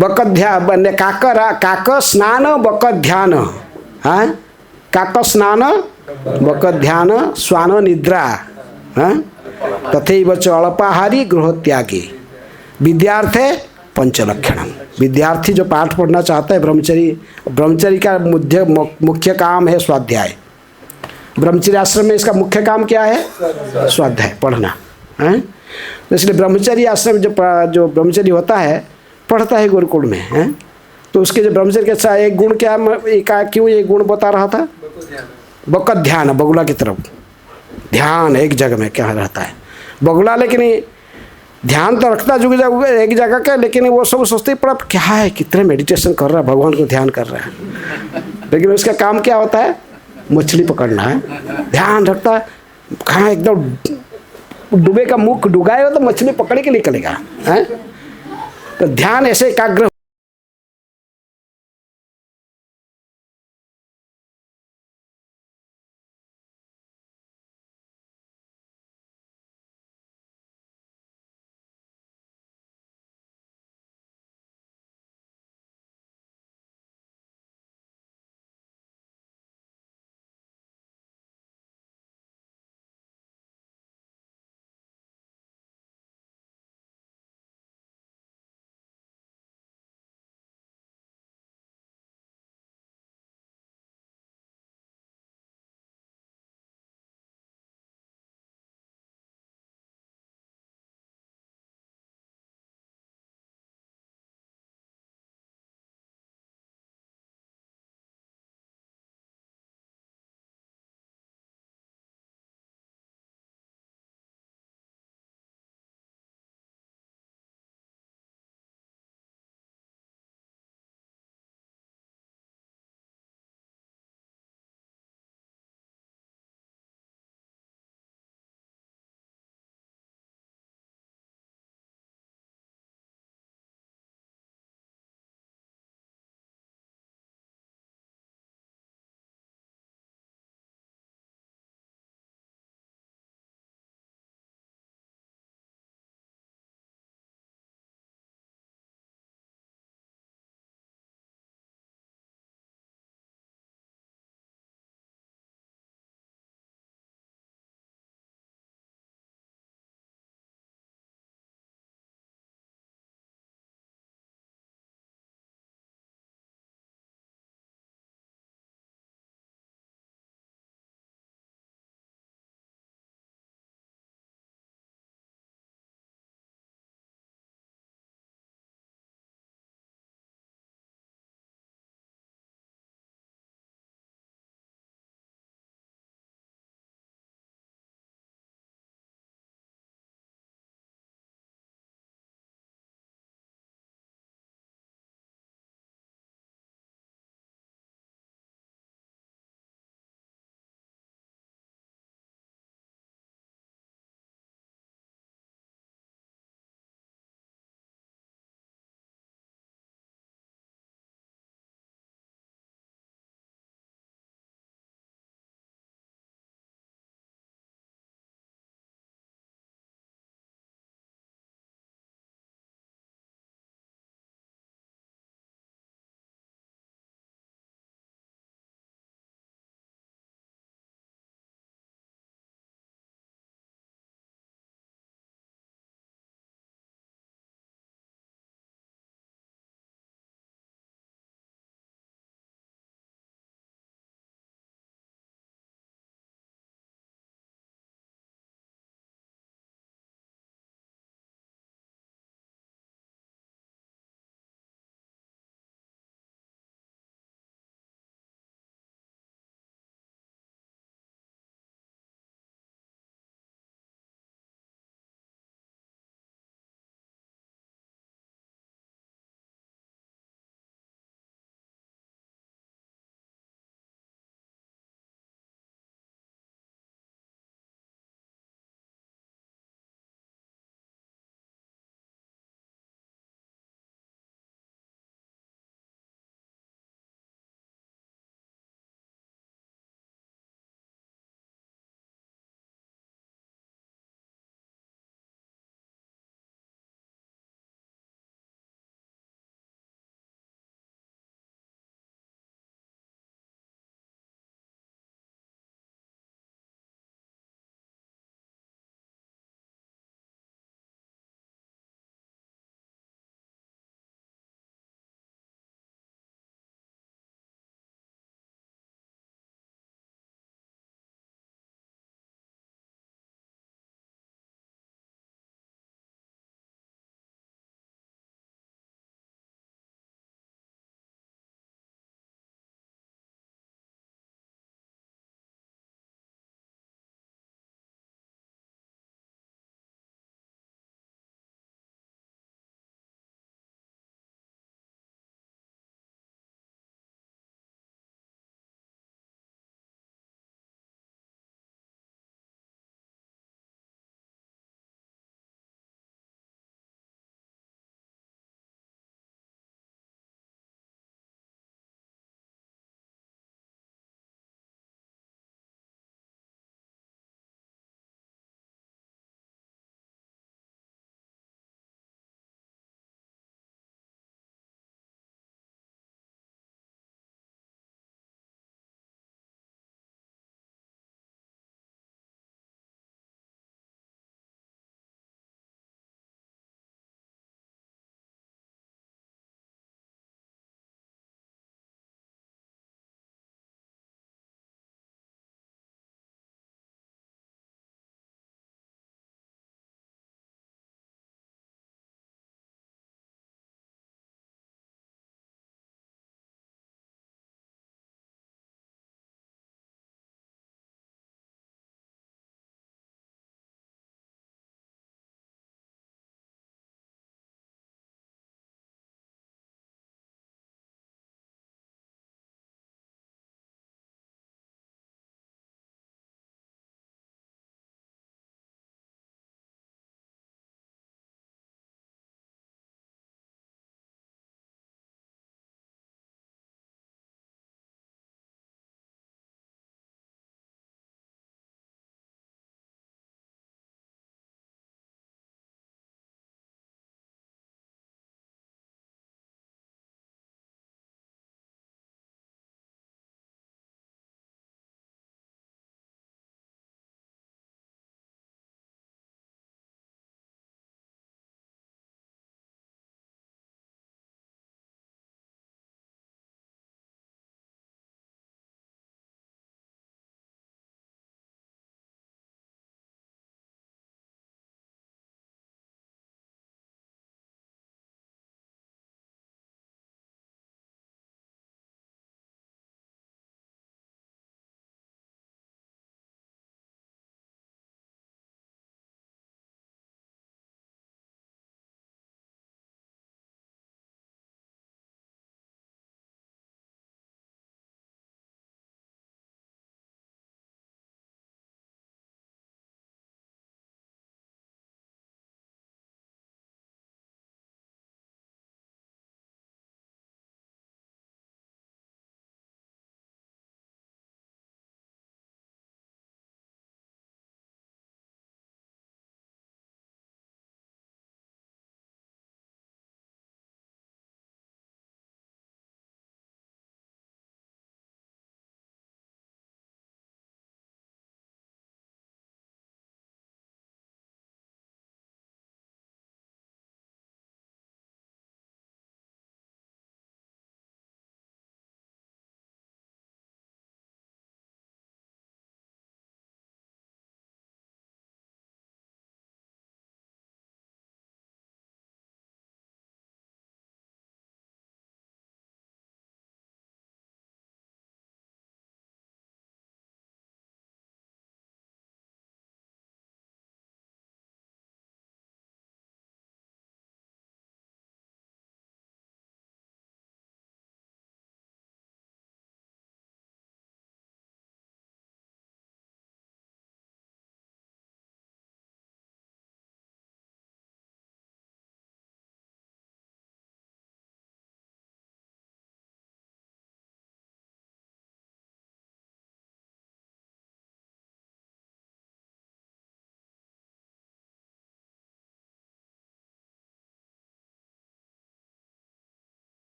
बकत ध्यान, काक स्नान बकत ध्यान। हाँ, काक स्नान बकत ध्यान स्वान निद्रा। हाँ, तथैव च अल्पाहारी गृहत्यागी विद्यार्थे पंचलक्षणम। विद्यार्थी जो पाठ पढ़ना चाहता है, ब्रह्मचरी का मुख्य काम है स्वाध्याय। ब्रह्मचर्य आश्रम में इसका मुख्य काम क्या है? स्वाध्याय पढ़ना है। इसलिए ब्रह्मचर्य आश्रम जो ब्रह्मचर्य होता है पढ़ता है गुरुकुल में है। तो उसके जो ब्रह्मचर्य के साथ एक गुण क्या, क्यों ये गुण बता रहा था? बकत ध्यान, बगुला की तरफ ध्यान एक जगह में क्या रहता है बगुला, लेकिन ध्यान तो रखता एक जगह का, लेकिन वो सब सोचते पर अब क्या है, कितने मेडिटेशन कर रहा है, भगवान को ध्यान कर रहा है, लेकिन उसका काम क्या होता है? मछली पकड़ना है। ध्यान रखता है, कहाँ एकदम डूबे का मुख डुगाएगा तो मछली पकड़ के निकलेगा है। तो ध्यान ऐसे एकाग्र